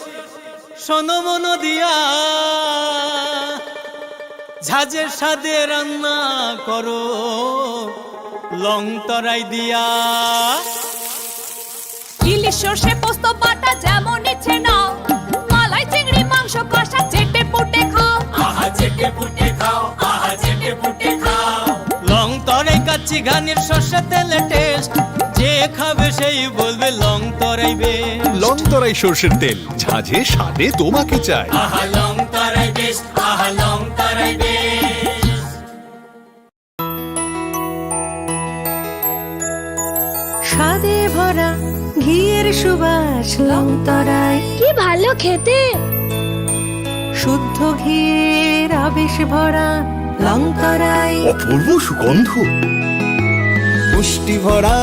শোনো মন দিয়া ঝাঁঝের স্বাদে রান্না করো লং তরাই দিয়া ইলিশ সর্ষে পোস্ত বাটা যেমন ইচ্ছে নাও মালাই চিংড়ি মাংস কষা চেটে পুটে খাও আহা চেটে পুটে খাও আহা চেটে পুটে খাও লং তরাই কাচ্চি ঘানির সর্ষে তেলে টেস্ট যে খাবে সেই বলবে লং তরাই বেশ লং তরাই সরষের তেল ঝাঁঝে স্বাদে তোমাকে চাই আহা লং তরাই বেশ আহা লং তরাই বেশ স্বাদে ভরা ঘিয়ের সুবাস লংতরায় কি ভালো খেতে শুদ্ধ ঘিয়ের আবেশ ভরা লংতরায় অপূর্ব সুগন্ধ পুষ্টি ভরা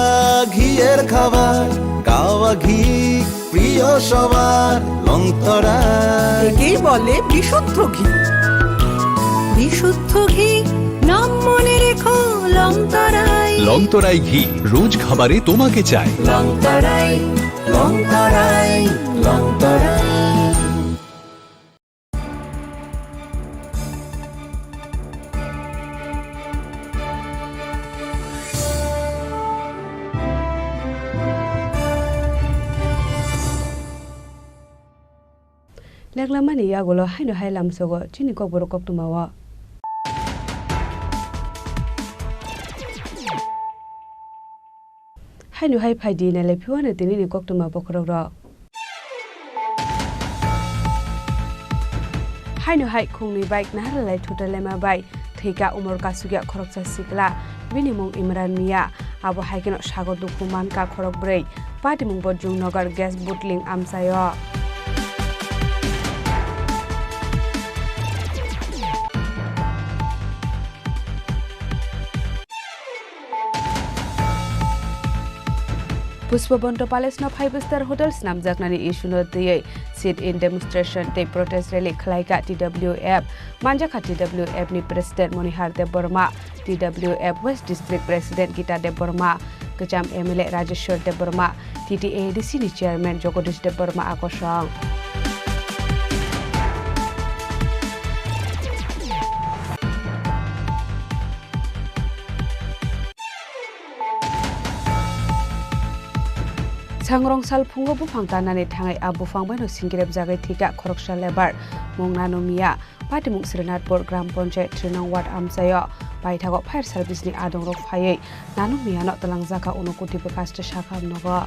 ঘিয়ের খাবার গাওয়া ঘি প্রিয় সবার লংতরা একেই বলে বিশুদ্ধ ঘি বিশুদ্ধ ঘি নাম মনে রেখো লংতরায় লংতরাই ঘি রোজ খাবারে তোমাকে চাই লংতরাই লংতরাই লংতরাই Leklamani yagulo haino hailam sogo chini kokboro koktumawa. Haino hai phaidi na lepiwana tinini koktuma bokroro. Haino hai khungni bike nahalai thutalema bai thika umor kasugya khoroksa sikla binimung Imran Mia abo haikino sago duku manka khorok brei patimung bojung nogar gas bottling amsayo. Puspabonto Palace no 5-star hotels namjaknani issue tiye sit in demonstration te protest rally khlaika TWF manjaka TWF ni president Monihar Deborma TWF West District President Gita Deborma Kejam MLA Rajeshwar Deborma TTADC ni chairman Jogodish Deborma akosang Sangrong sal phungo bufang tanani thangai abufang bano singirep jagai thika khoroksa lebar mongnano mia patimung Srinatpur Gram Panchayat 3 nang ward amsayo paithago fire service ni adong rok phaiye nanu mia no talangjaka unokuti bekasta shakam nogo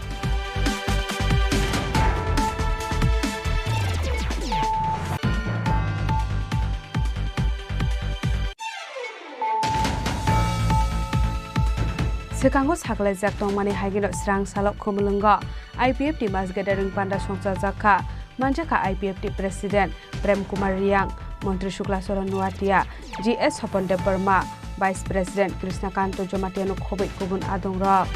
Sekango saklai jaktong mani hagino srang salok khumulungo IPF di Mas Gathering Panda Songsa Jaka Manjaka IPF di President Prem Kumar Riang Menteri Shukla Soron Nuatia GS Hopon Deborma Vice President Krishna Kanto Jomatiano Khobit Kubun Adong Rock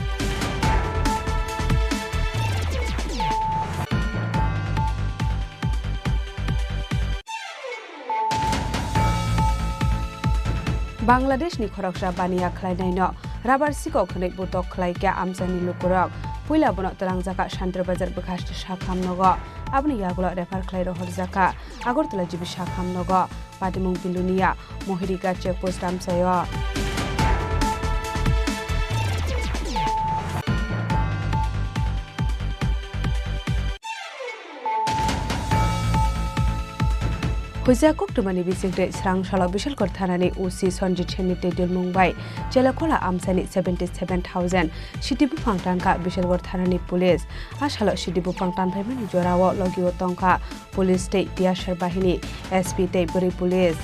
Bangladesh ni khoroksa baniya khlainai no rabar siko khnek butok khlai kya amjani lukurok puila bono talangjaka Shantar Bazar bekhast shakham nogo abni yagulo refer khlai ro horjaka Agartala jibi shakham nogo patimung bilunia Mohirika checkpost amsayo Huja koktumani bisingte srang shala bishal kor thanani OC Sanjit Cheni Tedil Mumbai Jelakola amsani 77,000 Shitibu Pangtanka bishal kor thanani police ashalo Shitibu Pangtan phaimani jorawo logiyo tongka police te tiashar bahini SP te buri police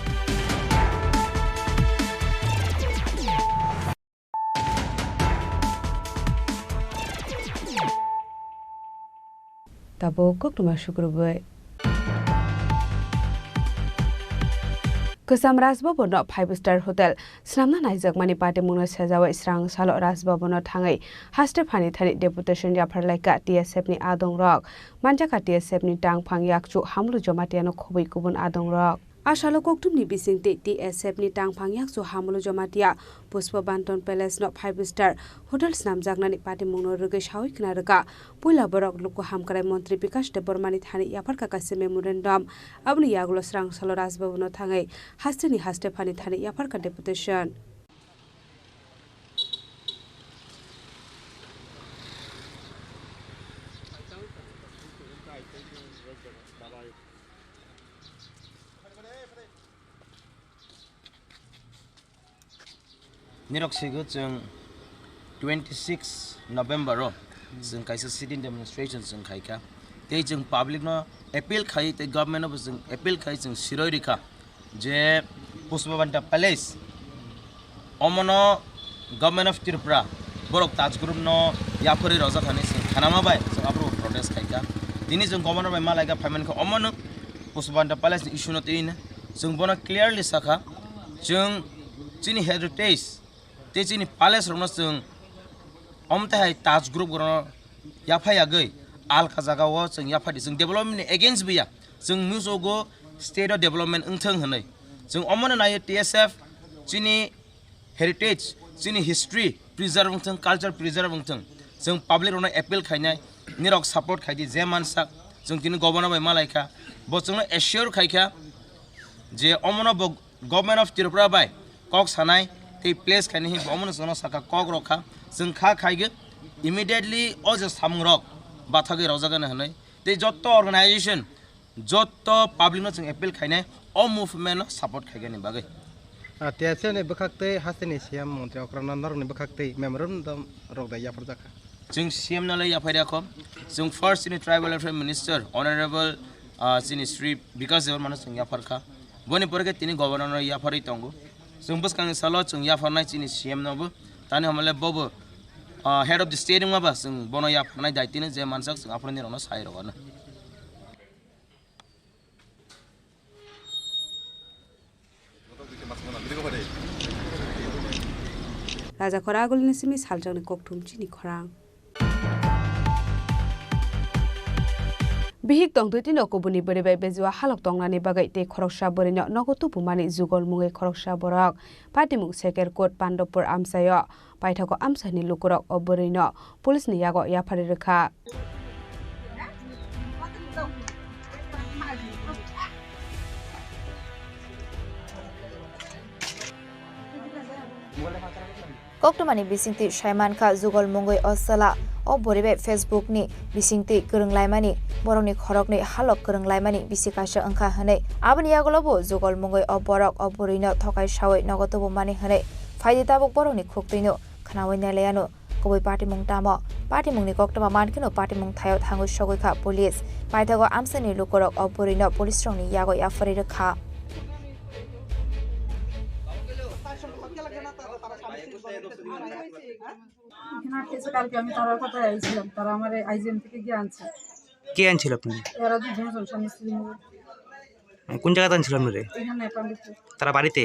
Tabo koktuma shukrubai Kusam Rasbabon no 5-star hotel Snamna Naijak mani pate mungna sajawa israng salo Rasbabon no thangai haste phani thani deputation jafar laika TSF ni adong rok manjaka TSF ni tang phang yakchu hamlu jomatiano khoboi kubun adong rok Ashalo koktumni bisingte TSF ni tang phang yakchu hamlu jomatia Puspa Banton Palace no 5-star hotel snamjaknani pate mungno rugai shawi knaraka puila borok luko hamkarai Montri Bikash Debormani thani yapar kakase memorandum abni yagulo srang salo Rasbabon no thangai haste phani thani yapar ka deputation Nirok sigo jeng 26 November ro jeng kaisa sit-in demonstration jeng khaika tei jeng public no appeal khai te government of jeng appeal khai jeng siroi rikha je Puspabanta Palace omono government of Tripura borok taj group no yapori roja khani sing khanama bai jeng apro protest khaika dini jeng governor bai malaika payment kho omono Puspabanta Palace issue no tein jeng bona clearly sakha jeng chini heritage Tejini Palace Ronos jeng omtahai Taj Group grono yapaya gei al kazaga wo jeng yapadi jeng development against biya jeng musogo state of development engtheng hanai jeng omone naye TSF chini heritage chini history preserve engtheng culture preserve engtheng jeng public rono appeal khainai nirok support khaidi je mansak jeng tini governor bai malaika bo jeng assure khaika je omono government of Tripura bai kok sanai the place can he bomon sono saka kog rokha jeng kha khaige immediately o je samrok bathage rojagan hanai te jotto organization যত পাবলিকনো जों एपिल खायनाय अ मुभमेन्ट सापर्ट खायगोननि बागै Tiasane bekakte hasene siam montre okranandar ne bekakte memorandum rogda yapar jaka. जों सीएम नालाय याफायराखौ जों फर्स्ट जोंनि ट्राइबल अफेयार मिनिस्टार अनारेबल जोंनि श्री बिकास देवर मानो जों याफारखा बनि परके तिनि गभर्नर याफारै दंगो जों बसखांनि सालो जों याफारनाय जोंनि सीएम नबो तानि हमले बबो हेड अफ द स्टेट माबा जों बनो याफारनाय दायित्वनि जे मानसक जों आफारनि रनो सायरगनो Raja Koragul ni simi saljang ni koktum chini khorang. Bihik tong tu tino kubuni beri bai bezua halok tong nani bagai te khoroksha borino nogotu pumani jugol mungai khoroksha borok patimung seker kot pandopur amsayo paithako amsani lukurok oborino police ni yago yapari rekha Koktomani bisingti Shaiman Kha Jugol Mongoi Osala o boribe Facebook ni bisingti Kurunglaimani borokni khorokni halok Kurunglaimani bisikasha angkha hanai aboni yagolobo Jugol Mongoi o borok o borino thokai sawai nogotobo mani hanai phaiditabok borokni khoktoino khanawai nalayano koboi party mung tamo party mungni koktoma mankino party mung thayo thangu sogoi kha police paithago amsani lukorok o borino police rongni yago yafari rekha কালকে আমি তার কথা আইছিলাম তারা আমার আইজিএম থেকে গিয়ে আনছে কে আনছিল আপনি এরা দুজন স্বামী স্ত্রী কোন জায়গাতে আনছিল আপনারে এখানে পান্ডিত তারা বাড়িতে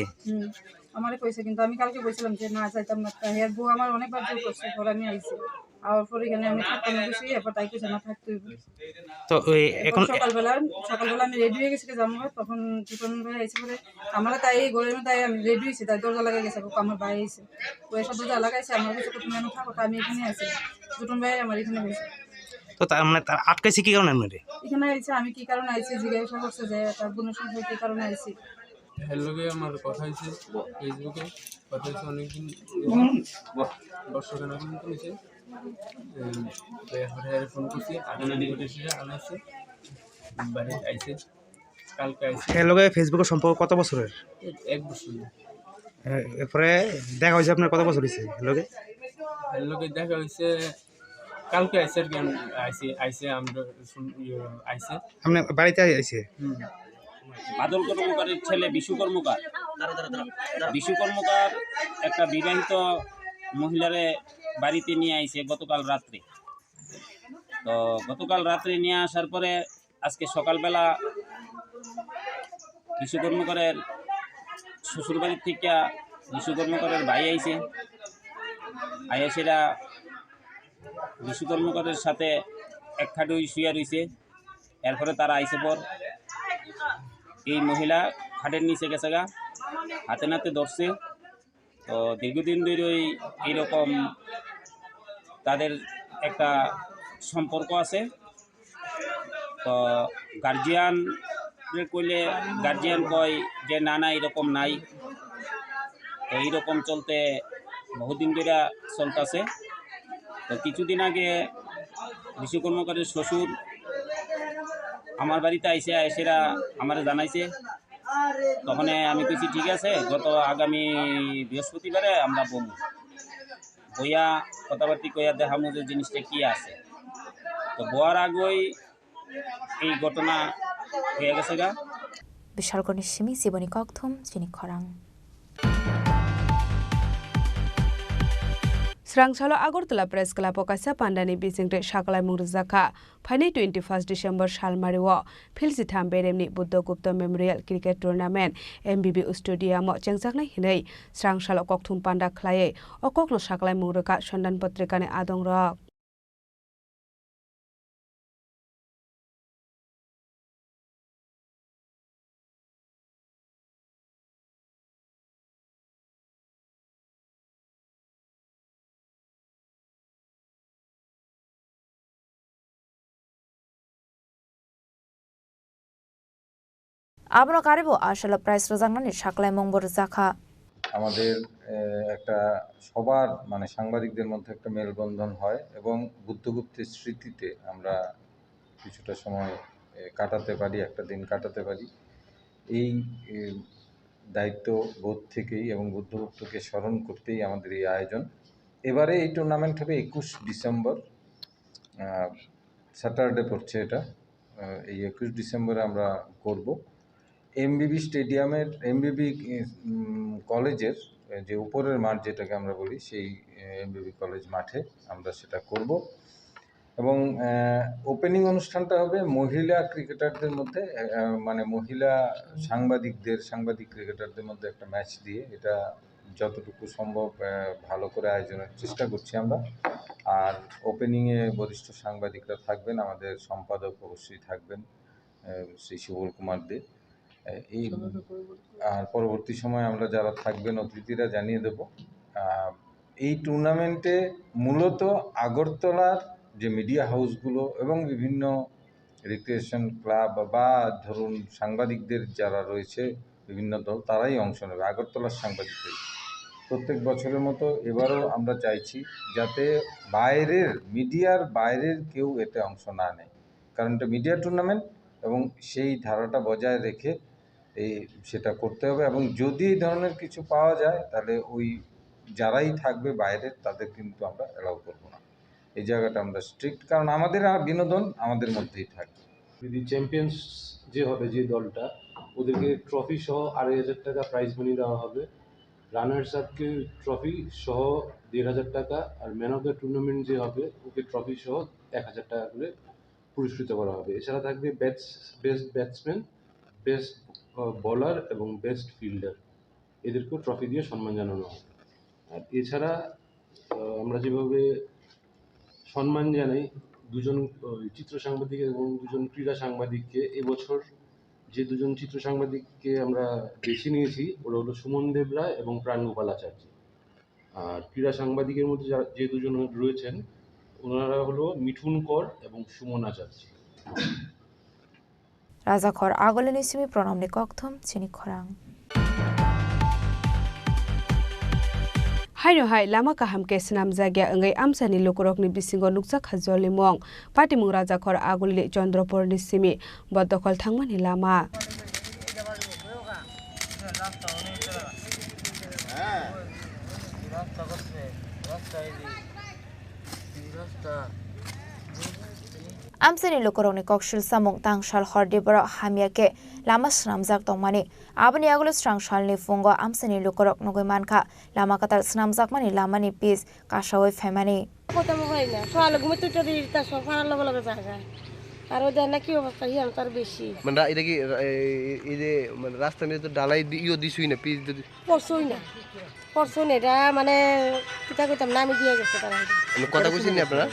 আমারে কইছে কিন্তু আমি কালকে বলছিলাম যে না যাইতাম না এর বউ আমার অনেকবার জোর করছে পরে আমি আইছি আর পরে এখানে আমি থাকতাম বেশি এরপর তাই কইছে না থাকতে তো এখন সকালবেলা আমি রেডি হয়ে গেছি যাবো তখন টিপন ভাই আইছে পরে আমরা তাই ঘরের মধ্যে আমি রেডি হয়েছি তাই দরজা লাগাই গেছে আমার ভাই আইছে ওই সব দরজা লাগাইছে আমার কাছে তুমি আমি থাকো আমি এখানে আছি টিপন ভাই আমার এখানে বসে তো তার মানে তার আটকাইছে কি কারণে আপনারে এখানে আইছে আমি কি কারণে আইছি জিজ্ঞাসা করছে যে তার বোনের সঙ্গে কি কারণে আইছি হ্যালোকে আমার কথা হয়েছে ফেসবুকে কথা হয়েছে অনেকদিন বর্ষখানেক মতো হয়েছে ফোন করছি আগামী আনাইছে বাড়ি আইছে কালকে আইছে হ্যালোকে ফেসবুকের সম্পর্ক কত বছরের 1 বছর এরপরে দেখা হয়েছে আপনার কত বছর হয়েছে হ্যালোকে দেখা হয়েছে কালকে আইছে আর কি আইছে আমরা আইছে আপনি বাড়িতে আইছে বাদল কর্মকারের ছেলে বিশু কর্মকার বিশু কর্মকার একটা বিবাহিত মহিলারে বাড়িতে নিয়ে আইছে গতকাল রাত্রে তো গতকাল রাত্রে নিয়ে আসার পরে আজকে সকালবেলা বিশু কর্মকারের শ্বশুরবাড়ির থেকে বিশু কর্মকারের ভাই আইছে আইসেরা বিশু কর্মকারের সাথে এক খাটুই শুয়ে রয়েছে এরপরে তারা আইসে পর এই মহিলা খাটের নিচে গেছে গা হাতে নাতে ধরছে তো দীর্ঘদিন ধরে এইরকম তাদের একটা সম্পর্ক আছে তো গার্জিয়ান কইলে গার্জিয়ান কয় যে না না এরকম নাই তো এইরকম চলতে বহুদিন ধরে চলতেছে তো কিছুদিন আগে বিশু কর্মকারের শ্বশুর আমার বাড়িতে আইসেরা আমার জানাইছে তখন আমি কইছি ঠিক আছে গত আগামী বৃহস্পতিবারে আমরা বইয়া কথাবার্তি কইয়া দেখামু যে জিনিসটা কি আছে তো বোয়ার আগেই এই ঘটনা হয়ে গেছে গা বিশালগড়ের সিমি জীবনী ককথম চিনি খরাং Srangsalo Agortala Press Club Okasa Pandani Bisingre Shakalai Muruzaka Phani 21 December Shalmariwo Philsi Thamberemni Buddhagupta Memorial Cricket Tournament MBB Stadium Chengjaknai hinai Srangsalo Kokthum Panda Khlaye Okokno Shakalai Muruka Sondan Patrikane Adongrok Abro karibo আসলে প্রাইস রোজাংনানি শাকলাই মংবর জাখা আমাদের একটা সবার মানে সাংবাদিকদের মধ্যে একটা মেলবন্ধন হয় এবং বুদ্ধগুপ্তের স্মৃতিতে আমরা কিছুটা সময় কাটাতে পারি, একটা দিন কাটাতে পারি, এই দায়িত্ব বোধ থেকেই এবং বুদ্ধভক্তকে স্মরণ করতেই আমাদের এই আয়োজন। এবারে এই টুর্নামেন্ট হবে 21 ডিসেম্বর, স্যাটারডে পড়ছে এটা। এই 21 ডিসেম্বরে আমরা করব এমবিবি স্টেডিয়ামের, এমবিবি কলেজের যে উপরের মাঠ যেটাকে আমরা বলি, সেই এমবিবি কলেজ মাঠে আমরা সেটা করব। এবং ওপেনিং অনুষ্ঠানটা হবে মহিলা ক্রিকেটারদের মধ্যে, মানে মহিলা সাংবাদিক ক্রিকেটারদের মধ্যে একটা ম্যাচ দিয়ে, এটা যতটুকু সম্ভব ভালো করে আয়োজনের চেষ্টা করছি আমরা। আর ওপেনিংয়ে বরিষ্ঠ সাংবাদিকরা থাকবেন, আমাদের সম্পাদক অবশ্যই থাকবেন শ্রী সুবল কুমার দে। এই আর পরবর্তী সময় আমরা যারা থাকবেন অতিথিরা জানিয়ে দেব। এই টুর্নামেন্টে মূলত আগরতলার যে মিডিয়া হাউসগুলো এবং বিভিন্ন রিক্রিয়েশন ক্লাব বা ধরুন সাংবাদিকদের যারা রয়েছে বিভিন্ন দল, তারাই অংশ নেবে, আগরতলার সাংবাদিকদের। প্রত্যেক বছরের মতো এবারও আমরা চাইছি যাতে মিডিয়ার বাইরের কেউ এতে অংশ না নেয়, কারণ এটা মিডিয়া টুর্নামেন্ট এবং সেই ধারাটা বজায় রেখে সেটা করতে হবে। এবং যদি এই ধরনের কিছু পাওয়া যায় তাহলে ওই যারাই থাকবে বাইরের তাদের কিন্তু আমরা অ্যালাউ করবো না। এই জায়গাটা আমরা স্ট্রিক্ট, কারণ আমাদের বিনোদন আমাদের মধ্যেই থাকবে। যদি চ্যাম্পিয়ন্স যে হবে যে দলটা, ওদেরকে ট্রফি সহ 2,500 টাকা প্রাইজ মানি দেওয়া হবে। রানার্স আপকে ট্রফি সহ 1,500 টাকা, আর ম্যান অফ দ্য টুর্নামেন্ট যে হবে ওকে ট্রফি সহ 1,000 টাকা করে পুরস্কৃত করা হবে। এছাড়া থাকবে বেস্ট ব্যাটসম্যান, বেস্ট বোলার এবং বেস্ট ফিল্ডার, এদেরকেও ট্রফি দিয়ে সম্মান জানানো হবে। আর এছাড়া আমরা যেভাবে সম্মান জানাই দুজন চিত্র সাংবাদিক এবং দুজন ক্রীড়া সাংবাদিককে, এবছর যে দুজন চিত্র সাংবাদিককে আমরা বেছে নিয়েছি ওরা হলো সুমন দেব রায় এবং প্রাণগোপাল আচার্য। আর ক্রীড়া সাংবাদিকের মধ্যে যে দুজন রয়েছেন ওনারা হলো মিঠুন কর এবং সুমন আচার্য। রাজাখর আগলে নিসিমি প্রণামনি ককথম চিনি খরাং Haino hai lama kaham ke snam jagya angai amsani lokorokni bisingo nuksa khajoli mong patimung raja khor aguli Chandrapur ni simi bodokol thangmani lama Amsani lokorokni kokshil samung tangshal hordibara hamyake lama snamjak tongmani abani agolo strangshal fungo amsani lokorok nogoi manka lama katar snamjak mani lamani pis kashawoi femani কথা হয় না সোয়াল ঘুমে তুইটা দিয়ে তা সফার লগে লগে জায়গা আর ওদের নাকি অবস্থা হিয়ান তার বেশি মানে এটা কি এই যে মানে রাস্তা মেয়ে তো ডালাই ইও দিছুই না পিস পড়ছই না এটা মানে কিতা কইতাম না আমি দিয়ে গেছে তারা কথা কইছেন না আপনারা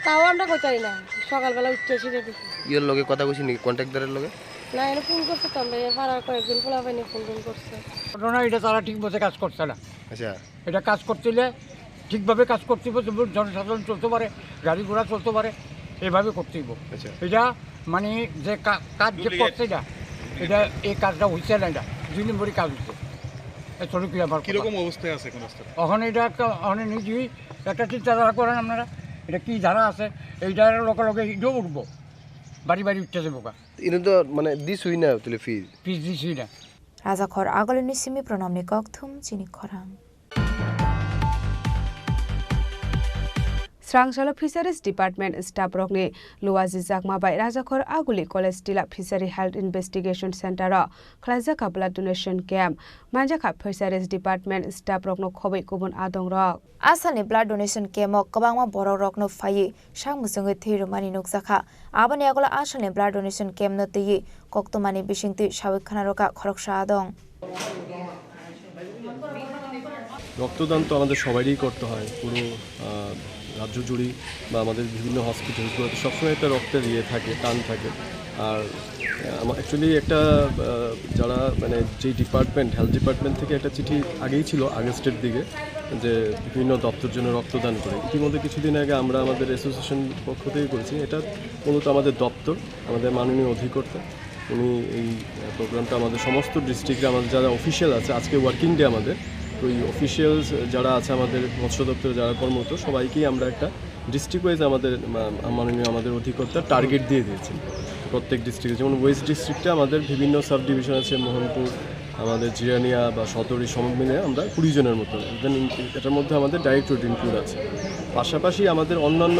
তাও আমরা কইতারি না সকালবেলা উঠতে এসে দেখি ইওর লগে কথা কইছেন নি কন্ট্রাক্টরের লগে না এনে ফোন করছে তো আমরা পাড়ার কয়েকজন পোলা পাইনি ফোন করছে ঘটনা এটা তারা ঠিক মতো কাজ করছে না। আচ্ছা এটা কাজ করতে ঠিকভাবে কাজ করতে হবে, জনসাধারণ চলতে পারে, গাড়ি ঘোড়া চলতে পারে, এভাবে করতেই আচ্ছা এটা মানে যে কাজ যে করছে না এটা এই কাজটা হয়েছে না, এটা 2 নম্বরই কাজ হচ্ছে। কিরকম অবস্থায় আছে এখন রাস্তা? এখন এটা একটা নিজেই একটা চিন্তাধারা করেন আপনারা, এটা কি ধারা আছে এইটার লগে লগে ইডো উঠবো, বাড়ি বাড়ি উঠতে যাবো এটা তো মানে দিছুই না তুলে ফিজ দিছুই না। রাজাখর আগলে নিসিমি প্রণামনি ককথম চিনি খরাং Srangshala Fisheries Department staff rokni Luwazi Jakma by Rajakhor Aguli College Tila Fishery Health Investigation Center Khlajaka blood donation camp Manjaka Fisheries Department staff rokno khobai kubun adong rok Asani blood donation camp kabangma borok rokno phai sangmusung thirumani nukjaka abani agola asani blood donation camp no tei koktomani bisingti sawikkhana roka khoroksa adong রক্তদান তো আমাদের সবারই করতে হয়, পুরো রাজ্য জুড়ে বা আমাদের বিভিন্ন হসপিটালগুলোতে সবসময় একটা রক্তের থাকে, টান থাকে। আর অ্যাকচুয়ালি একটা যারা মানে যে ডিপার্টমেন্ট হেলথ ডিপার্টমেন্ট থেকে একটা চিঠি আগেই ছিল আগস্টের দিকে যে বিভিন্ন দপ্তর জন্য রক্তদান করে। ইতিমধ্যে কিছুদিন আগে আমরা আমাদের অ্যাসোসিয়েশন পক্ষ থেকে করেছি। এটা মূলত আমাদের দপ্তর, আমাদের মাননীয় অধিকর্তা উনি এই প্রোগ্রামটা আমাদের সমস্ত ডিস্ট্রিক্টে আমাদের যারা অফিসিয়াল আছে, আজকে ওয়ার্কিং ডে আমাদের, তো এই অফিসিয়ালস যারা আছে আমাদের মৎস্য দপ্তরে যারা কর্মরত সবাইকেই আমরা একটা ডিস্ট্রিক্ট ওয়াইজ আমাদের মাননীয় আমাদের অধিকর্তা টার্গেট দিয়ে দিয়েছি। তো প্রত্যেক ডিস্ট্রিক্টে। যেমন ওয়েস্ট ডিস্ট্রিক্টে আমাদের বিভিন্ন সাব ডিভিশন আছে, মোহনপুর, আমাদের জিরানিয়া বা সদরি সব মিলে আমরা 20 জনের মতো। দেন এটার মধ্যে আমাদের ডাইরেক্ট রুট ইনক্লুড আছে। পাশাপাশি আমাদের অন্যান্য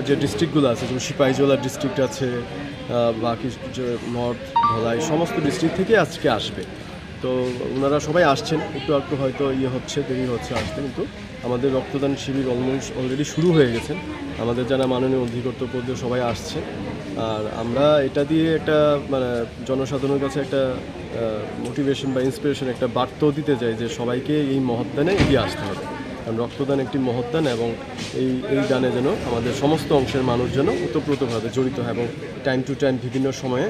যে ডিস্ট্রিক্টগুলো আছে, যেমন সিপাহীজলা ডিস্ট্রিক্ট আছে, বাকি যে নর্থ ধলাই সমস্ত ডিস্ট্রিক্ট থেকে আজকে আসবে। তো ওনারা সবাই আসছেন, একটু একটু হয়তো দেরি হচ্ছে আসতে, কিন্তু আমাদের রক্তদান শিবির অলরেডি শুরু হয়ে গেছেন। আমাদের যারা মাননীয় অধিকর্তা পদে সবাই আসছে, আর আমরা এটা দিয়ে একটা মানে জনসাধারণের কাছে একটা মোটিভেশন বা ইন্সপিরেশন, একটা বার্তাও দিতে চাই যে সবাইকে এই মহৎদানে এগিয়ে আসতে হবে। কারণ রক্তদান একটি মহৎদান, এবং এই দানে যেন আমাদের সমস্ত অংশের মানুষ যেন ওতপ্রোতভাবে জড়িত হয়, এবং টাইম টু টাইম বিভিন্ন সময়ে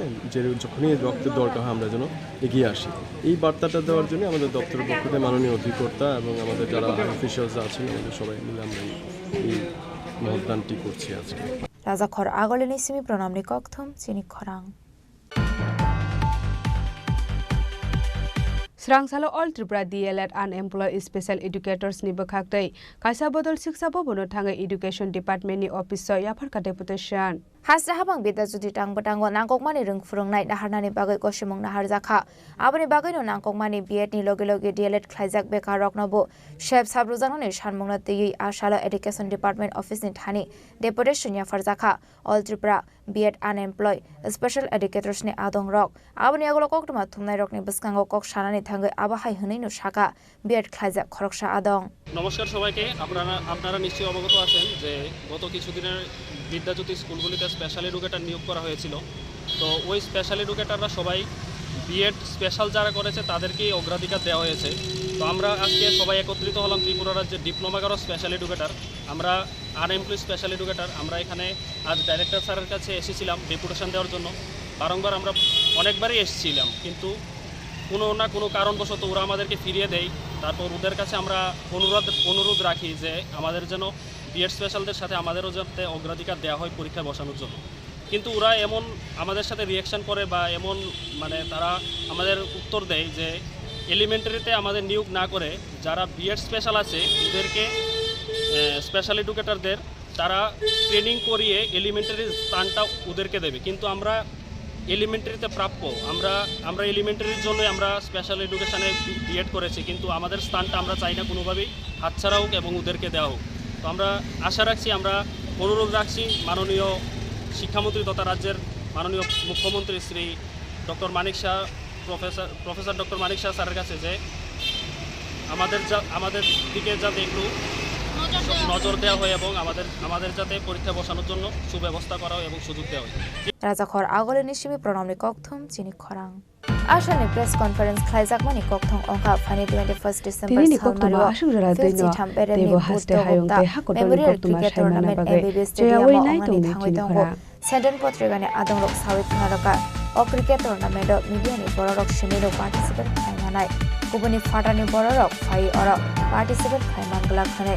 যখনই রক্তের দরকার হয় আমরা যেন এগিয়ে আসি। এই বার্তাটা দেওয়ার জন্য আমাদের দপ্তরের পক্ষ থেকে মাননীয় অধিকর্তা এবং আমাদের যারা অফিসিয়ালস আছেন আমাদের সবাই মিলে আমরা এই মহৎদানটি করছি আজকে। রাজাখর আগলেনি সিমি প্রণামনি ককথম চিনি খরাং Srangsalo All Tripura DLED Unemployed Special Educators ni bakhaktei kaisa bodol siksa bo bono thangai Education Department ni office so yafar ka deputation Hasra habang bida judi tang batango nangkokmani rungfurungnai naharnani bagai kosimung nahar jakha aboni bagai no nangkokmani BEd ni loge loge DLED khlaijak bekar roknobo shep sabrujangni shanmungna tei Ashala Education Department office ni thani deputation yafar jakha All Tripura BEd Unemployed Special Educators ni adong rok aboni agolo koktuma thumnai rokni biskango kok shanani thangai abahai hwnei no shaka BEd khlaijak khoroksa adong নমস্কার সবাইকে আপনারা নিশ্চয়ই অবগত আছেন যে গত কিছুদিনের বিদ্যাজ্যোতি স্কুলগুলিতে স্পেশাল এডুকেটর নিয়োগ করা হয়েছিল। তো ওই স্পেশাল এডুকেটররা সবাই বিএড স্পেশাল যারা করেছে তাদেরকেই অগ্রাধিকার দেওয়া হয়েছে। তো আমরা আজকে সবাই একত্রিত হলাম ত্রিপুরা রাজ্যের ডিপ্লোমা কারো স্পেশাল এডুকেটর, আমরা আনএমপ্লয়েড স্পেশাল এডুকেটর। আমরা এখানে আজ ডাইরেক্টর স্যারের কাছে এসেছিলাম ডেপুটেশন দেওয়ার জন্য। বারংবার আমরা অনেকবারই এসেছিলাম, কিন্তু কোনো না কোনো কারণবশত ওরা আমাদেরকে ফিরিয়ে দেয়। তারপর ওদের কাছে আমরা অনুরোধ রাখি যে আমাদের যেন বিএড স্পেশালদের সাথে আমাদেরও যাতে অগ্রাধিকার দেওয়া হয় পরীক্ষায় বসানোর জন্য। কিন্তু ওরা এমন আমাদের সাথে রিয়াকশান করে বা এমন মানে তারা আমাদের উত্তর দেয় যে এলিমেন্টারিতে আমাদের নিয়োগ না করে যারা বিএড স্পেশাল আছে ওদেরকে স্পেশাল এডুকেটরদের তারা ট্রেনিং করিয়ে এলিমেন্টারি স্থানটা ওদেরকে দেবে। কিন্তু আমরা এলিমেন্টারিতে প্রাপ্য, আমরা এলিমেন্টারির জন্যই আমরা স্পেশাল এডুকেশানে বিএড করেছি, কিন্তু আমাদের স্থানটা আমরা চাই না কোনোভাবেই হাতছাড়া হোক এবং ওদেরকে দেওয়া হোক। তো আমরা আশা রাখছি, আমরা অনুরোধ রাখছি মাননীয় শিক্ষামন্ত্রী তথা রাজ্যের মাননীয় মুখ্যমন্ত্রী শ্রী ডক্টর মানিক শাহ প্রফেসর ডক্টর মানিক শাহ স্যারের কাছে যে আমাদের দিকে যাতে একটু নজর দেওয়া হয় এবং আমাদের যাতে পরীক্ষা বসানোর জন্য সুব্যবস্থা করা হয় এবং সুযোগ দেওয়া হয়। রাজাখর আগলে নিশিমি প্রণামনি ককথম চিনি খরাং Ashani press conference khlaijak mani kokthong ongka phani 21 December salmario ashugrara deino debo haste hayong te hakodoni koktuma shaimana bagai jeyawai nai tongni chini khora Senden potrigani adong rok sawit naraka o cricket tournament media ni borok shimiro participate khainanai kubuni fatani borok phai ora participate khaimangla khane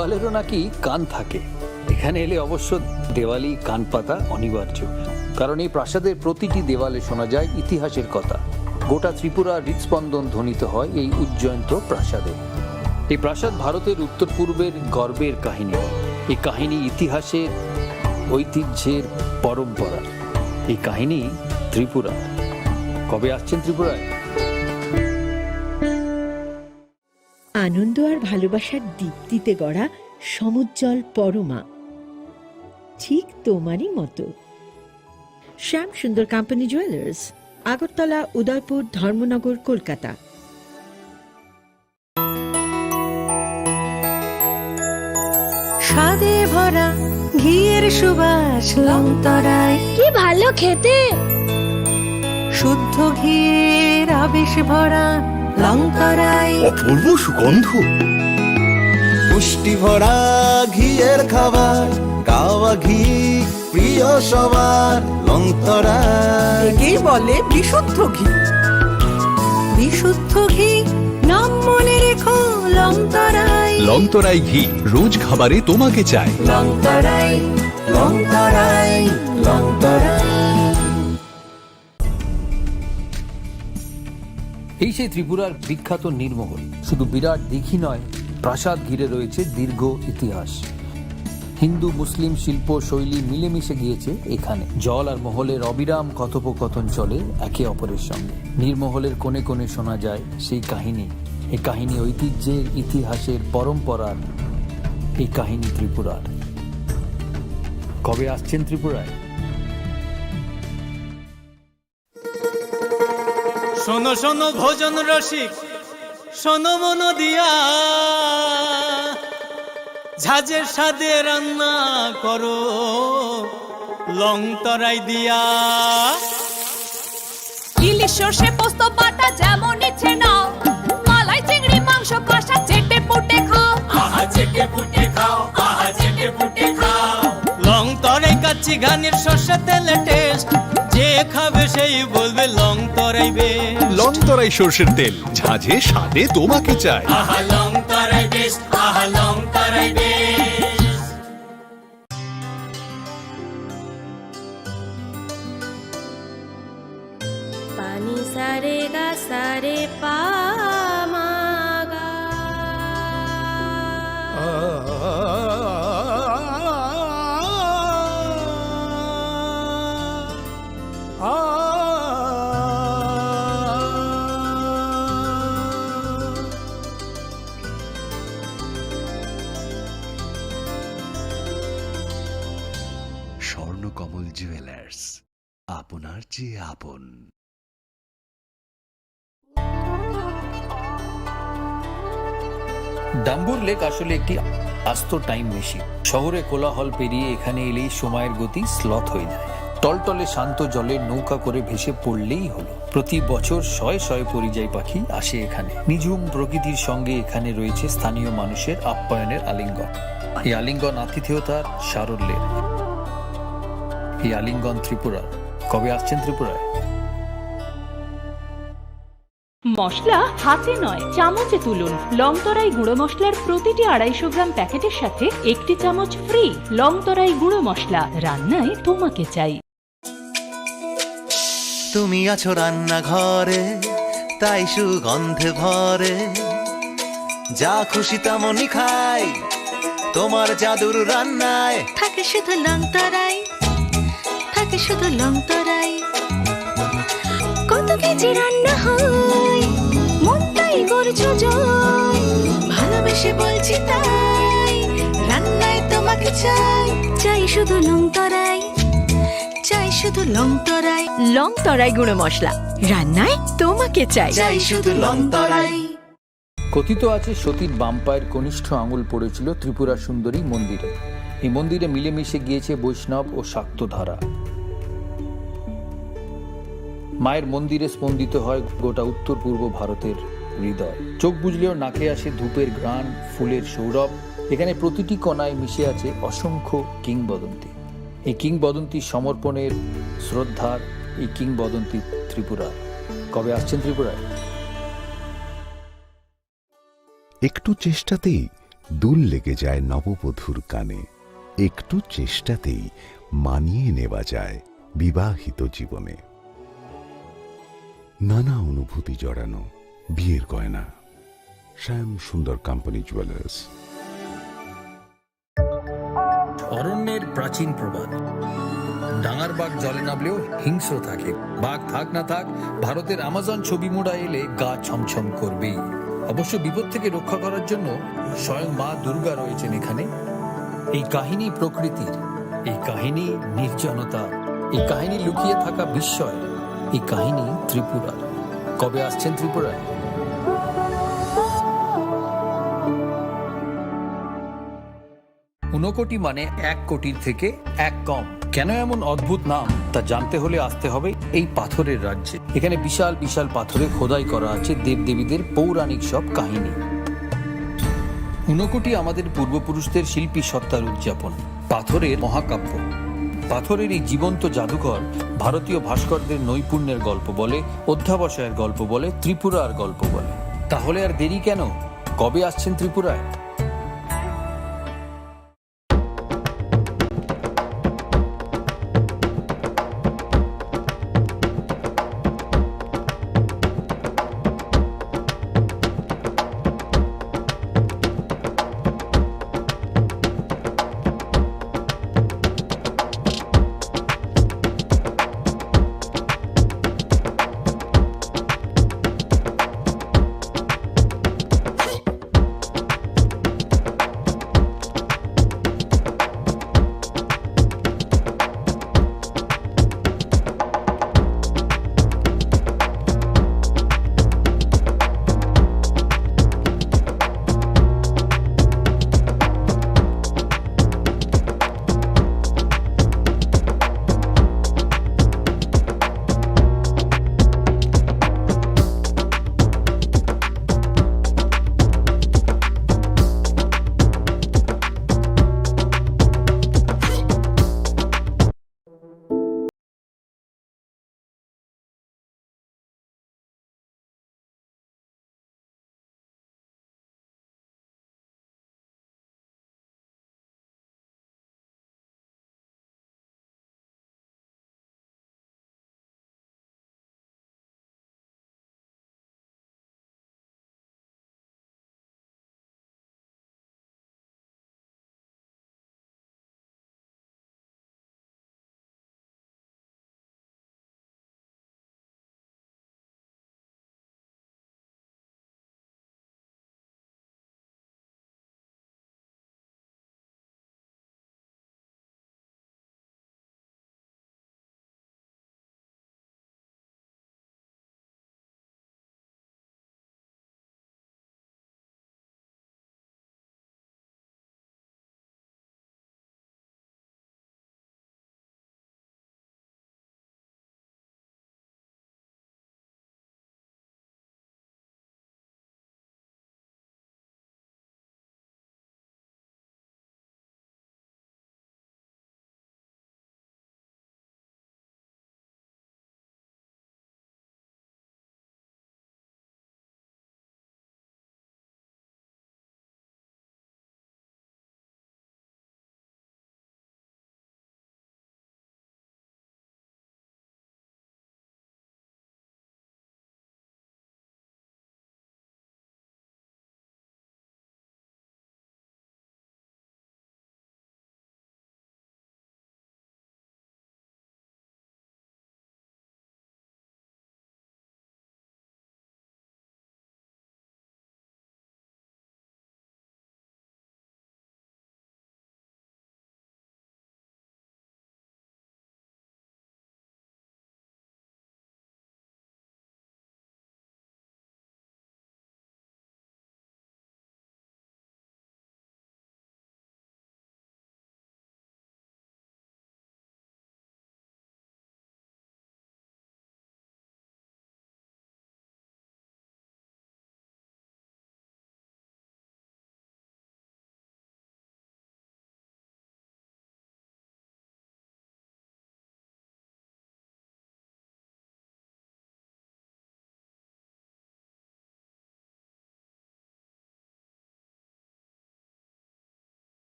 দেওয়ালেরও নাকি কান থাকে। এখানে এলে অবশ্য দেওয়ালি কান পাতা অনিবার্য, কারণ এই প্রাসাদের প্রতিটি দেওয়ালে শোনা যায় ইতিহাসের কথা। গোটা ত্রিপুরার হৃৎস্পন্দন ধ্বনিত হয় এই উজ্জয়ন্ত প্রাসাদে। এই প্রাসাদ ভারতের উত্তর পূর্বের গর্বের কাহিনী। এই কাহিনী ইতিহাসের, ঐতিহ্যের, পরম্পরা। এই কাহিনী ত্রিপুরা। কবে আসছেন ত্রিপুরায়? আনন্দ আর ভালোবাসার দীপ্তিতে গড়া সমুজ্জ্বল পরমা, ঠিক তোমারই মতো। শ্যাম সুন্দর কোম্পানি জুয়েলার্স, আগরতলা, উদয়পুর, ধর্মনগর, কলকাতা। স্বাদে ভরা ঘিয়ের সুবাস লংতরায়, কি ভালো খেতে। শুদ্ধ ঘিয়ের আবেশ ভরা লংতরায়, অপূর্ব সুগন্ধ। পুষ্টি ভরা ঘিয়ের খাবার, গাওয়া ঘি প্রিয় সবার লংতরায়। একেই বলে বিশুদ্ধ ঘি। বিশুদ্ধ ঘি নাম মনে রেখো লংতরায়। লংতরাই ঘি রোজ খাবারে তোমাকে চাই। লংতরাই, লংতরাই, লংতরাই। এই সেই ত্রিপুরার বিখ্যাত নীরমহল। শুধু বিরাট দিঘি নয়, প্রাসাদ ঘিরে রয়েছে দীর্ঘ ইতিহাস। হিন্দু মুসলিম শিল্প শৈলী মিলেমিশে গিয়েছে এখানে। জল আর মহলের অবিরাম কথোপকথন চলে একে অপরের সঙ্গে। নীরমহলের কোণে কোণে শোনা যায় সেই কাহিনী। এই কাহিনী ঐতিহ্যের, ইতিহাসের, পরম্পরার। এই কাহিনী ত্রিপুরার। কবে আসছেন ত্রিপুরায়? শোনো শোনো ভোজন রসিক, শোনো মন দিয়া, ঝাঁঝের স্বাদে রান্না করো লংতরাই দিয়া। ইলিশ সর্ষে পোস্ত বাটা যেমন ইচ্ছে নাও, মালাই চিংড়ি মাংস কষা চেটে পুটে খাও। আহা চেটে পুটে খাও, আহা চেটে পুটে খাও। লংতরাই কাচ্চি ঘানির সর্ষে তেলে টেস্ট, যে খাবে সেই বলবে লংতরাই বেশ। লংতরাই সর্ষের তেল, ঝাঁঝে স্বাদে তোমাকে চাই। আহা লংতরাই বেশ, আহা লংতরাই বেশ। পানি সারে গা সারে পা মা গা। স্বর্ণকমল জুয়েলার্স, আপনার চেয়ে আপন। ডাম্বুর লেক আসলে একটি আস্ত টাইম মেশিন। শহরে কোলাহল পেরিয়ে এখানে এলেই সময়ের গতি স্লথ হয়ে যায়। টলটলে শান্ত জলে নৌকা করে ভেসে পড়লেই হলো। প্রতি বছর শয়ে শয়ে পরিযায়ী পাখি আসে এখানে। নিঝুম প্রকৃতির সঙ্গে এখানে রয়েছে স্থানীয় মানুষের আপ্যায়নের আলিঙ্গন। এই আলিঙ্গন আতিথেয়তার, সারল্যের। এই আলিঙ্গন ত্রিপুরার। কবে আসছেন ত্রিপুরায়? মশলা হাতে নয়, চামচে তুলুন। লংতরাই গুঁড়ো মশলার প্রতিটি 250 গ্রাম প্যাকেটের সাথে 1টি চামচ ফ্রি। লংতরাই গুঁড়ো মশলা, রান্নায় তোমাকে চাই। তুমি আছো রান্নাঘরে, তাই সুগন্ধে ভরে। যা খুশি তেমনই খাই, তোমার জাদুর রান্নায়। থাকে শুধু লংতরাই, থাকে শুধু লংতরাই। কত কেজি রান্না হয়, মনটাই করছো জয়। ভালোবেসে বলছি তাই, রান্নায় তোমাকে চাই। চাই শুধু লংতরাই, চাই শুধু লংতরাই। লংতরাই গুঁড়ো মশলা, রান্নায় তোমাকে চাই। চাই শুধু লংতরাই। কথিত আছে সতীর বাম পায়ের কনিষ্ঠ আঙুল পড়েছিল ত্রিপুরা সুন্দরী মন্দিরে। এই মন্দিরে মিলেমিশে গিয়েছে বৈষ্ণব ও শাক্ত ধারা। মায়ের মন্দিরে স্পন্দিত হয় গোটা উত্তর পূর্ব ভারতের হৃদয়। চোখ বুঝলেও নাকে আসে ধূপের ঘ্রাণ, ফুলের সৌরভ। এখানে প্রতিটি কণায় মিশে আছে অসংখ্য কিংবদন্তি। এই কিংবদন্তি সমর্পণের, শ্রদ্ধার, এই কিংবদন্তি ত্রিপুরার। কবে আসছেন ত্রিপুরায়? একটু চেষ্টাতেই দুল লেগে যায় নববধূর কানে, একটু চেষ্টাতেই মানিয়ে নেওয়া যায় বিবাহিত জীবনে। নানা অনুভূতি জড়ানো বিয়ের গয়না। শ্যাম সুন্দর কোম্পানি জুয়েলার্স। অরণ্যের প্রাচীন প্রবাদ, ডাঙার বাঘ জলে নামলেও হিংস্র থাকে, বাঘ থাক না থাক ভারতের আমাজন ছবি মোড়া এলে গা ছমছম করবেই। অবশ্য বিপদ থেকে রক্ষা করার জন্য স্বয়ং মা দুর্গা রয়েছেন এখানে। এই কাহিনী প্রকৃতির, এই কাহিনী নির্জনতা, এই কাহিনী লুকিয়ে থাকা বিস্ময়, এই কাহিনী ত্রিপুরার। কবে আসছেন ত্রিপুরায়? ঊনকোটি মানে 1 কোটির থেকে 1 কম। কেন এমন অদ্ভুত নাম তা জানতে হলে আসতে হবে এই পাথরের রাজ্যে। এখানে বিশাল বিশাল পাথরে খোদাই করা আছে দেবদেবীদের পৌরাণিক সব কাহিনী। ঊনকোটি আমাদের পূর্বপুরুষদের শিল্পী সত্তার উদযাপন, পাথরের মহাকাব্য। পাথরের এই জীবন্ত জাদুঘর ভারতীয় ভাস্করদের নৈপুণ্যের গল্প বলে, অধ্যাবসায়ের গল্প বলে, ত্রিপুরার গল্প বলে। তাহলে আর দেরি কেন? কবে আসছেন ত্রিপুরায়?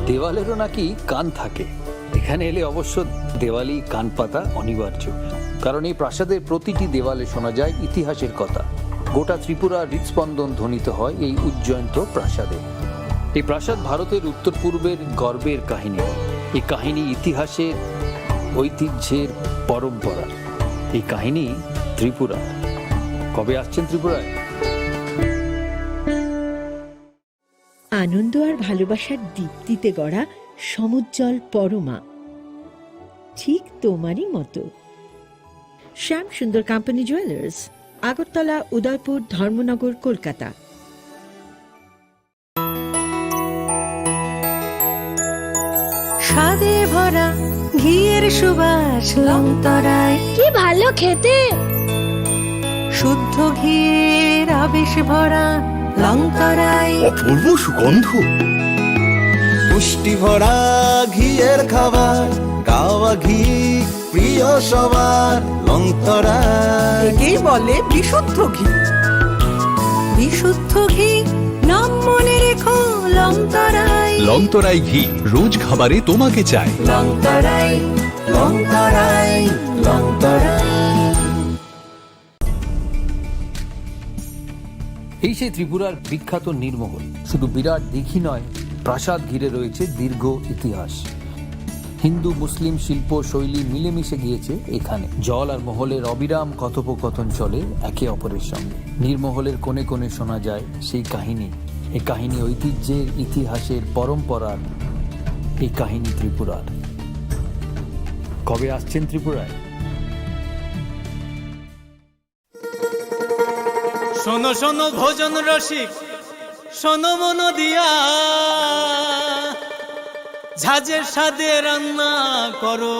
দেওয়ালেরও নাকি কান থাকে। এখানে এলে অবশ্য দেওয়ালি কান পাতা অনিবার্য, কারণ এই প্রাসাদের প্রতিটি দেওয়ালে শোনা যায় ইতিহাসের কথা। গোটা ত্রিপুরার হৃৎস্পন্দন ধ্বনিত হয় এই উজ্জয়ন্ত প্রাসাদে। এই প্রাসাদ ভারতের উত্তর পূর্বের গর্বের কাহিনী। এই কাহিনী ইতিহাসের, ঐতিহ্যের, পরম্পরা। এই কাহিনী ত্রিপুরা। কবে আসছেন ত্রিপুরায়? আনন্দ আর ভালোবাসার দীপ্তিতে গড়া সমুজ্জ্বল পরমা, ঠিক তোমারই মতো। শ্যাম সুন্দর কোম্পানি জুয়েলার্স, আগরতলা, উদয়পুর, ধর্মনগর, কলকাতা। স্বাদে ভরা ঘিয়ের সুবাস লংতরায়, কি ভালো খেতে। শুদ্ধ ঘিয়ের আবেশ ভরা লংতরায়, অপূর্ব সুগন্ধ, পুষ্টি ভরা ঘিয়ের খাবার, গাওয়া ঘি প্রিয় সবার লংতরায়। একেই বলে বিশুদ্ধ ঘি। বিশুদ্ধ ঘি নাম মনে রেখো লংতরায়। লংতরাই ঘি রোজ খাবারে তোমাকে চাই। লংতরায়, লংতরায়, লংতরায়। এই সেই ত্রিপুরার বিখ্যাত নীরমহল। শুধু বিরাট দিঘি নয়, প্রাসাদ ঘিরে রয়েছে দীর্ঘ ইতিহাস। হিন্দু মুসলিম শিল্প শৈলী মিলেমিশে গিয়েছে এখানে। জল আর মহলের অবিরাম কথোপকথন চলে একে অপরের সঙ্গে। নীরমহলের কোণে কোণে শোনা যায় সেই কাহিনী। এই কাহিনী ঐতিহ্যের, ইতিহাসের, পরম্পরার। এই কাহিনী ত্রিপুরার। কবে আসছেন ত্রিপুরায়? শোনো শোনো ভোজন রসিক, শোনো মন দিয়া, ঝাঁঝের স্বাদে রান্না করো